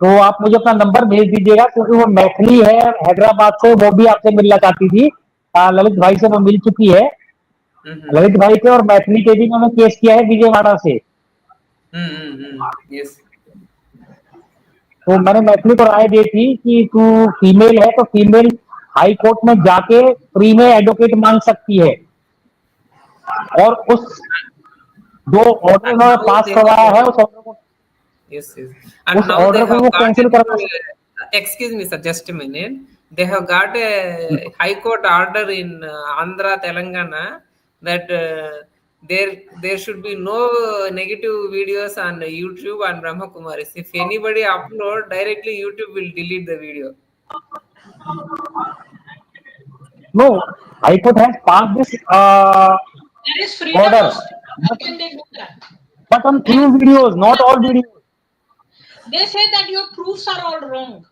तो आप मुझे अपना नंबर भेज दीजिएगा, क्योंकि वो मैथिली है हैदराबाद से, वो भी आपसे मिलना चाहती थी. ललित भाई से वो मिल चुकी है. ललित भाई के और मैथिली के भी उन्होंने केस किया है विजयवाड़ा से. Yes. तो मैंने मैथिली को राय दी थी कि तू फीमेल है तो फीमेल हाई कोर्ट में जाके फ्री में एडवोकेट मांग सकती है, और उस जो ऑर्डर उन्होंने पास करवाया है उस ऑर्डर को, Yes, yes. And उस now they ऑर्डर को have वो got कैंसिल करवा सकते. excuse me, sir, just a minute. They have got a high court order in Andhra, Telangana that there should be no negative videos on YouTube and Brahma Kumaris. If anybody upload directly, YouTube will delete the video. No, High Court has passed this There is freedom order, of speech. How can they do that? but on few videos, not all videos. They say that your proofs are all wrong.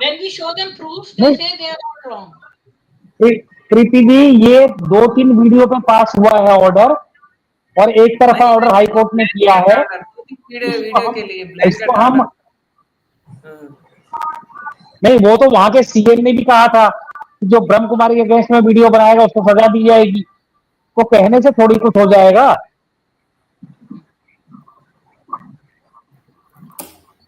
When we show them proofs, they say they are all wrong. Preeti ji, ये 2-3 video पे पास हुआ है order, और एक तरफा order high court ने किया है. इसको हम नहीं, वो तो वहां के सीएम ने भी कहा था कि जो ब्रह्म कुमारी के अगेंस्ट में वीडियो बनाएगा उसको सजा दी जाएगी. तो कहने से थोड़ी कुछ हो जाएगा.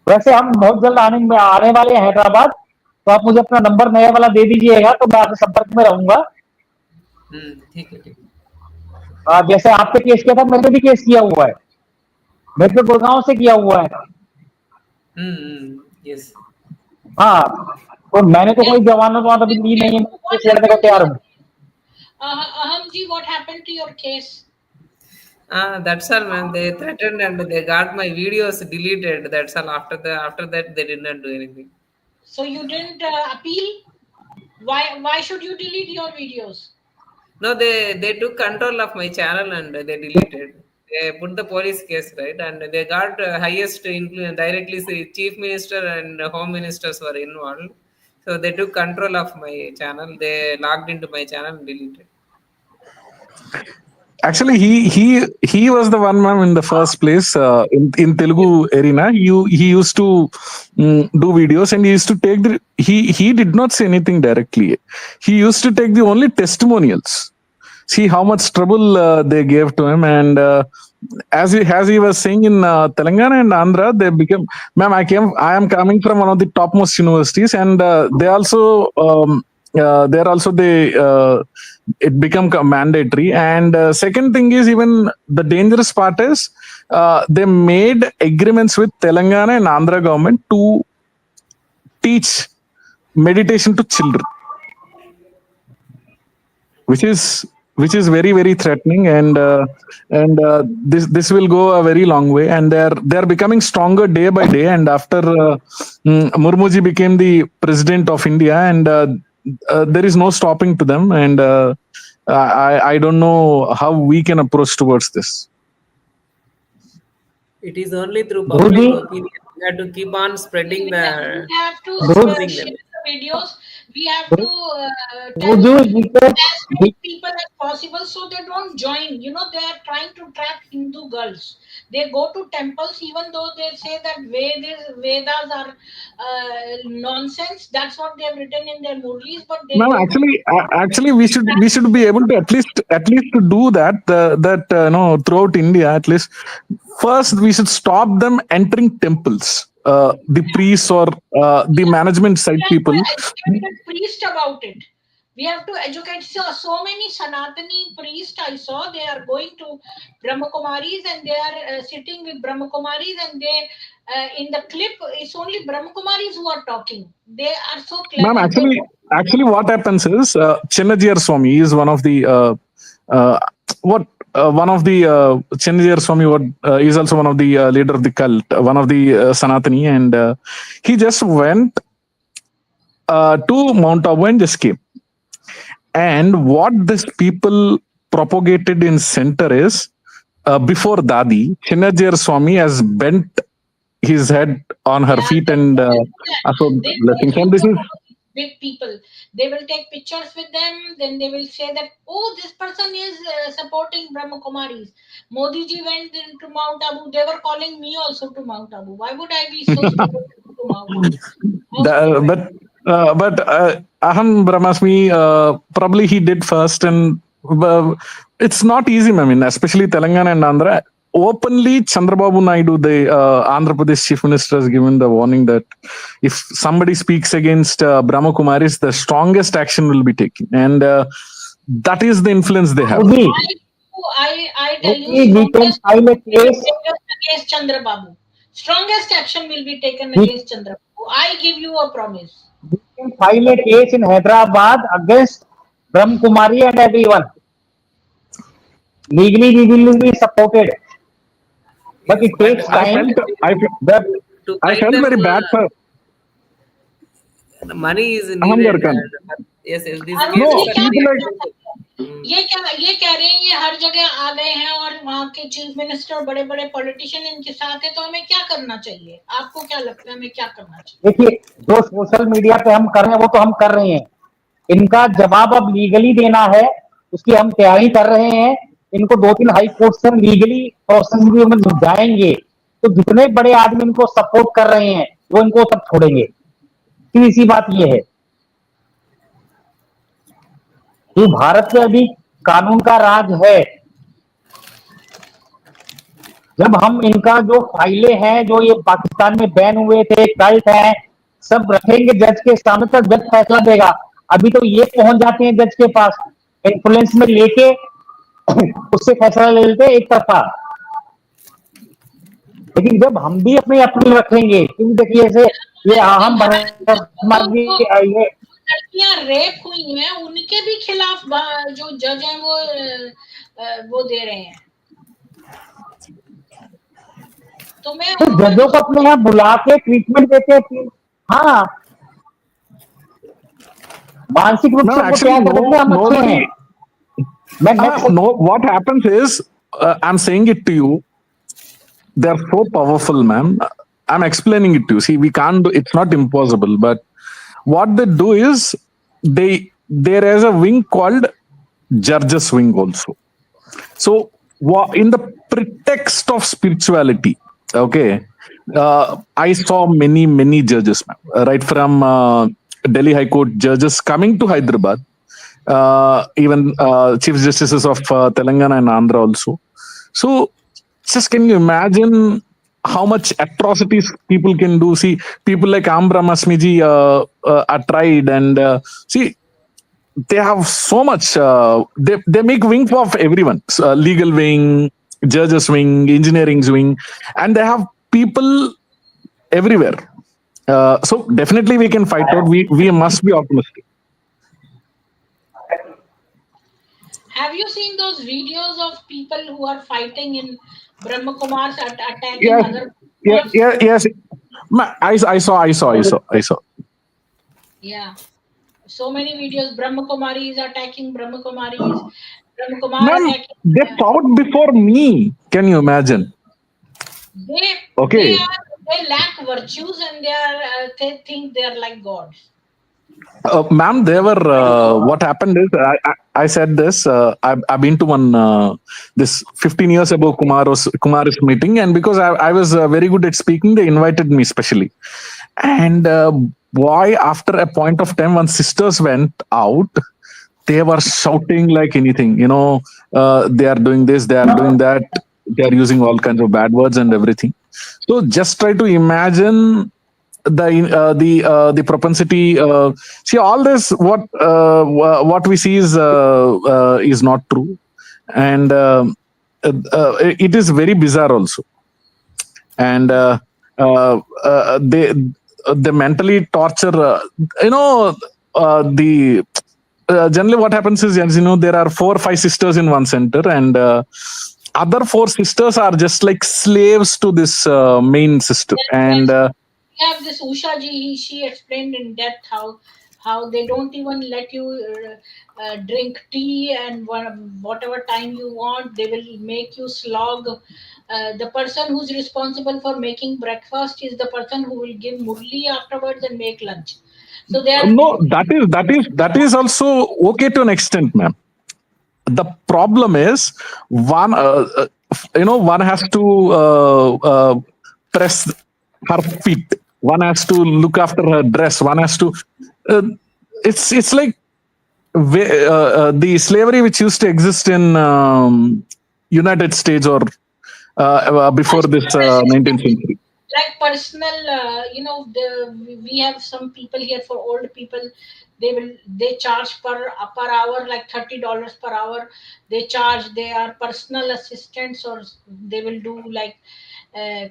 वैसे हम बहुत जल्द आने वाले हैं हैदराबाद, तो आप मुझे अपना नंबर नया वाला दे दीजिएगा तो मैं आपके संपर्क में रहूंगा. ठीक है, ठीक. जैसे आपने केस किया था, मैंने भी केस किया हुआ है, मेरे को गुड़गांव से किया हुआ है. यस. हाँ, तो मैंने तो कोई जमानत अभी ली नहीं है, मैं छोड़ने को तैयार हूँ. Aham ji, what happened to your case? That's all, man. They threatened and they got my videos deleted. That's all. After that, they did not do anything. So you didn't appeal? Why should you delete your videos? No, they took control of my channel and they deleted. They put the police case, right? And they got highest influence directly. Say, chief minister and home ministers were involved. So they took control of my channel. They logged into my channel and deleted. Actually, he was the one man in the first place in Telugu arena. He used to do videos, and he used to take he did not say anything directly. He used to take the only testimonials. See how much trouble they gave to him, and as he was saying in Telangana and Andhra, they became. Ma'am, I am coming from one of the topmost universities, and they also. There also it become mandatory. And second thing is, even the dangerous part is they made agreements with Telangana and Andhra government to teach meditation to children, which is very, very threatening. And this will go a very long way, and they're becoming stronger day by day. And after Murmuji became the president of India, and there is no stopping to them. And I don't know how we can approach towards this. It is only through public opinion. We have to keep on spreading the. We have to share the videos. We have to tell as many people as possible so they don't join. You know, they are trying to track Hindu girls. They go to temples even though they say that Vedas are nonsense. That's what they have written in their Murlis. But they no, actually, we should be able to at least to do that. Throughout India, at least. First, we should stop them entering temples. The priests or the management side people. Educate priest about it. We have to educate. So many Sanatani priests I saw. They are going to Brahma Kumaris and they are sitting with Brahma Kumaris, and they in the clip it's only Brahma Kumaris who are talking. They are so clever. Ma'am, actually, what happens is Chinnajiyar Swami is one of the Chinnajiyar Swami is also one of the leader of the cult, one of the Sanatani, and he just went to Mount Abu and just came. And what this people propagated in center is before Dadi, Chinnajiyar Swami has bent his head on her feet and blessings. And this is big people. They will take pictures with them. Then they will say that, oh, this person is supporting Brahma Kumaris. Modi ji went into Mount Abu. They were calling me also to Mount Abu. Why would I be so stupid to Mount Abu? But Aham Brahmasmi, probably he did first, and it's not easy, I mean, especially Telangana and Andhra. Openly, Chandrababu Naidu, the Andhra Pradesh Chief Minister, has given the warning that if somebody speaks against Brahma Kumaris, the strongest action will be taken. And that is the influence they have. I tell you, strongest against Chandrababu. Strongest action will be taken against Chandrababu. I give you a promise. We can file a case in Hyderabad against Brahma Kumari and everyone. Legally, we will be supported. But it takes time. I felt very bad for. The money is needed. Yes, this ये कह रहे हैं ये हर जगह आ गए हैं और वहाँ के चीफ मिनिस्टर बड़े बड़े पॉलिटिशियन इनके साथ है, तो हमें क्या करना चाहिए? आपको क्या लगता है हमें क्या करना चाहिए? देखिए, जो सोशल मीडिया पे हम कर रहे हैं वो तो हम कर रहे हैं. इनका जवाब अब लीगली देना है, उसकी हम तैयारी कर रहे हैं. इनको 2-3 हाई कोर्ट से लीगली प्रोसेस में जाएंगे, तो जितने बड़े आदमी इनको सपोर्ट कर रहे हैं वो इनको सब छोड़ेंगे. सीधी सी बात ये है कि भारत में अभी कानून का राज है. जब हम इनका जो फाइलें हैं, जो ये पाकिस्तान में बैन हुए थे, कल्ट है, सब रखेंगे जज के सामने, तक जज फैसला देगा. अभी तो ये पहुंच जाते हैं जज के पास, इन्फ्लुएंस में लेके उससे फैसला ले लेते एक तरफा. लेकिन जब हम भी अपने रखेंगे, क्योंकि देखिए ऐसे ये हम लड़कियां रेप हुई हैं, उनके भी खिलाफ जो जज हैं वो दे रहे हैं. तो मैं जजों को अपने यहाँ बुला के ट्रीटमेंट देते हैं. हाँ, मानसिक रूप से no, what happens is, I'm saying it to you, they're so powerful, ma'am. I'm explaining it to you. See, we can't do, it's not impossible, but what they do is, there is a wing called judges wing also. So, in the pretext of spirituality, okay, I saw many judges, ma'am, right from Delhi High Court judges coming to Hyderabad, even Chief Justices of Telangana and Andhra also. So, just can you imagine how much atrocities people can do? See, people like Brahmasmi ji are tried, and see, they have so much. They make wing for everyone. So, legal wing, judges wing, engineering wing, and they have people everywhere. So definitely we can fight out. We must be optimistic. Have you seen those videos of people who are fighting in Brahma Kumaris attacking Yes, other yeah, Kumaris? yeah, yes. I saw. Yeah. So many videos. Brahma Kumaris attacking Brahma Kumaris. Brahma Kumar Ma'am, attacking. they fought before me. Can you imagine? They Okay. they lack virtues and they think they are like gods. Ma'am, they were. What happened is, I said this. I've been to one this 15 years ago Kumaris meeting, and because I was very good at speaking, they invited me specially. And boy, after a point of time, when sisters went out, they were shouting like anything. They are doing this, they are doing that, they are using all kinds of bad words and everything. So just try to imagine the propensity. See, all this what we see is not true, and it is very bizarre also. And they mentally torture. The generally what happens is, as you know, there are 4 or 5 sisters in one center, and other 4 sisters are just like slaves to this main sister. And we have this Usha ji. She explained in depth how they don't even let you drink tea, and whatever time you want, they will make you slog. The person who's responsible for making breakfast is the person who will give murli afterwards and make lunch. So they are no, that is also okay to an extent, ma'am. The problem is one one has to press her feet, one has to look after her dress, one has to it's like the slavery which used to exist in United States, or before this 19th century. Like personal, we have some people here, for old people, they charge per hour like $30 per hour. They are personal assistants, or they will do like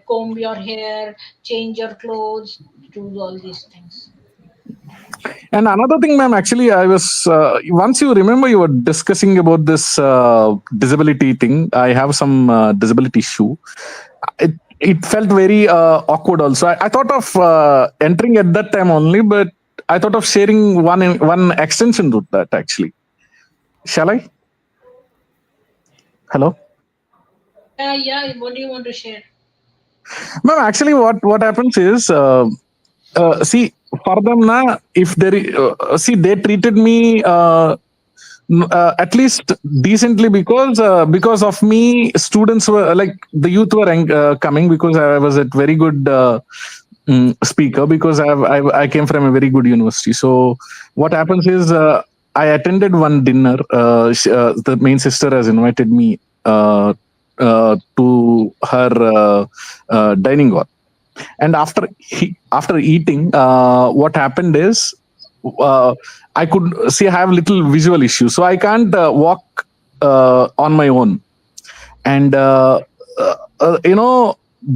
comb your hair, change your clothes, do all these things. And another thing, ma'am, actually, I was once you remember you were discussing about this disability thing. I have some disability issue. It felt very awkward. Also, I thought of entering at that time only, but I thought of sharing one extension to that. Actually, shall I? Hello. Yeah. What do you want to share? Ma'am, actually, what happens is, see, for them now, if they treated me at least decently, because of me, students were like, the youth were coming, because I was a very good speaker, because I came from a very good university. So what happens is, I attended one dinner. The main sister has invited me to her dining hall, and after eating, what happened is, I could see I have little visual issues, so I can't walk on my own. And the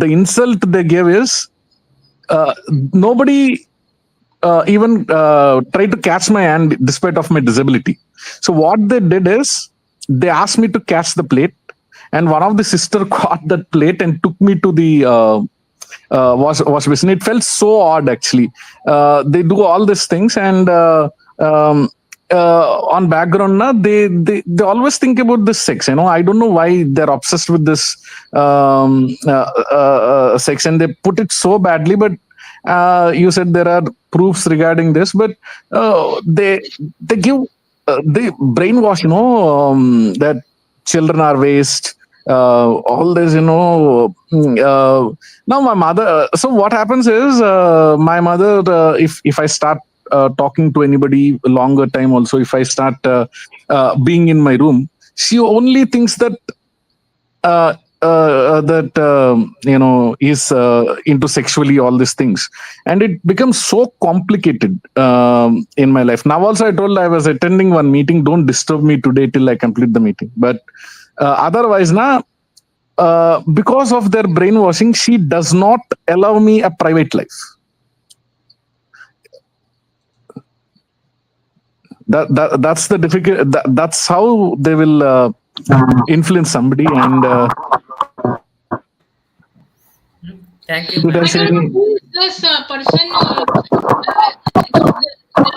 insult they gave is, nobody even tried to catch my hand despite of my disability. So what they did is, they asked me to catch the plate, and one of the sister caught that plate and took me to the wash basin. It felt so odd, actually. They do all these things, and on background now, they always think about this sex. I don't know why they're obsessed with this sex, and they put it so badly. But you said there are proofs regarding this, but they give they brainwash, that children are waste. All this, now my mother. So what happens is, my mother, if I start talking to anybody longer time, also if I start being in my room, she only thinks that is into sexually all these things, and it becomes so complicated in my life. Now also I told I was attending one meeting, don't disturb me today till I complete the meeting, but otherwise na because of their brainwashing, she does not allow me a private life. That's the difficult. That's how they will influence somebody. And Thank you, did I ma'am. I say don't know any? who is this person.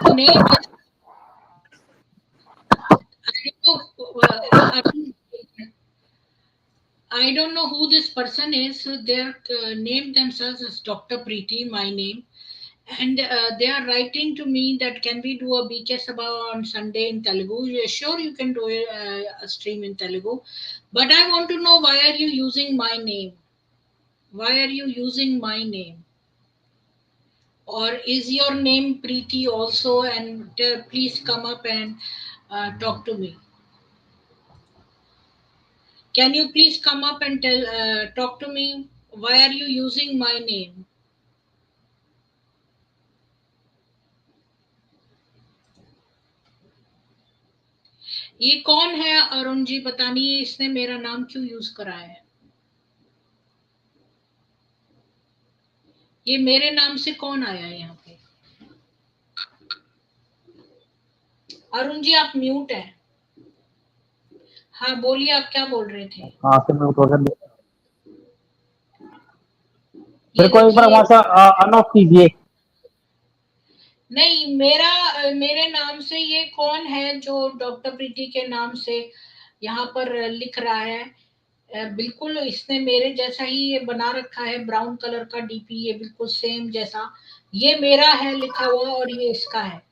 Their name is, I don't know who this person is. They're named themselves as Dr. Preeti, my name, and they are writing to me that can we do a BK Sabha on Sunday in Telugu? Yeah, sure, you can do a stream in Telugu, but I want to know, why are you using my name? Why are you using my name? Or is your name Preeti also? And please come up and talk to me. Can you please come up and talk to me? Why are you using my name? ये कौन है अरुण जी? पता नहीं इसने मेरा नाम क्यों use करा है। ये मेरे नाम से कौन आया है यहाँ पे? अरुण जी आप म्यूट है। हाँ बोलिए, आप क्या बोल रहे थे? हाँ सर म्यूट हो गया। ये मेरे को एक बार देखिए, वहां से अनऑफ कीजिए। नहीं, मेरे नाम से ये कौन है जो डॉक्टर प्रीति के नाम से यहाँ पर लिख रहा है? बिल्कुल इसने मेरे जैसा ही ये बना रखा है, ब्राउन कलर का डीपी, ये बिल्कुल सेम जैसा ये मेरा है लिखा हुआ और ये इसका है।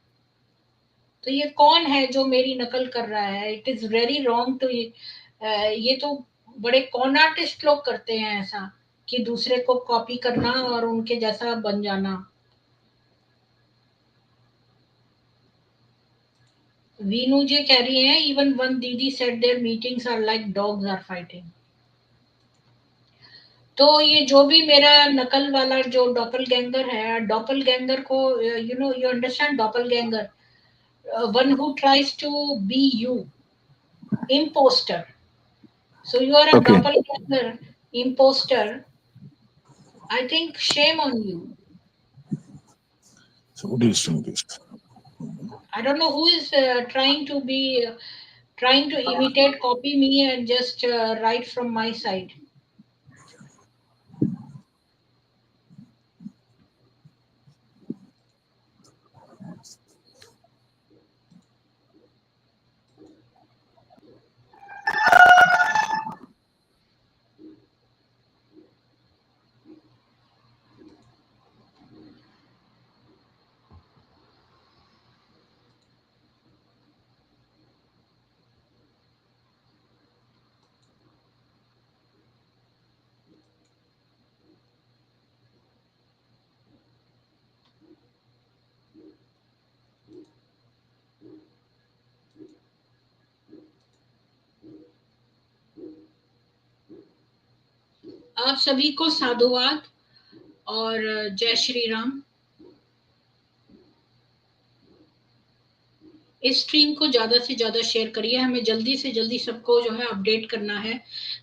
तो ये कौन है जो मेरी नकल कर रहा है? It is very wrong to, ये तो बड़े कॉन आर्टिस्ट लोग करते हैं ऐसा, कि दूसरे को कॉपी करना और उनके जैसा बन जाना। वीनू जी कह रही हैं, इवन वन दीदी said there meetings are like dogs are fighting. तो ये जो भी मेरा नकल वाला जो डॉपल गैंगर है, डॉपल गैंगर को you understand, doppelganger one who tries to be you, imposter. So you are a Okay. doppelganger, imposter. I think shame on you. So what is doing this? I don't know who is trying to imitate, copy me and just write from my side. आप सभी को साधुवाद और जय श्री राम। इस stream को ज्यादा से ज्यादा शेयर करिए, हमें जल्दी से जल्दी सबको जो है अपडेट करना है।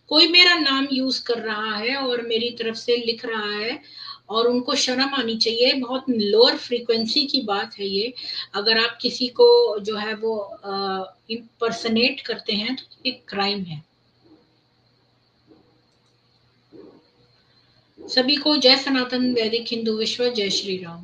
कोई मेरा नाम यूज कर रहा है और मेरी तरफ से लिख रहा है और उनको शर्म आनी चाहिए। बहुत लोअर फ्रीक्वेंसी की बात है ये। अगर आप किसी को जो है वो इम्पर्सनेट करते हैं तो ये क्राइम है। सभी को जय सनातन वैदिक हिंदू विश्व, जय श्री राम।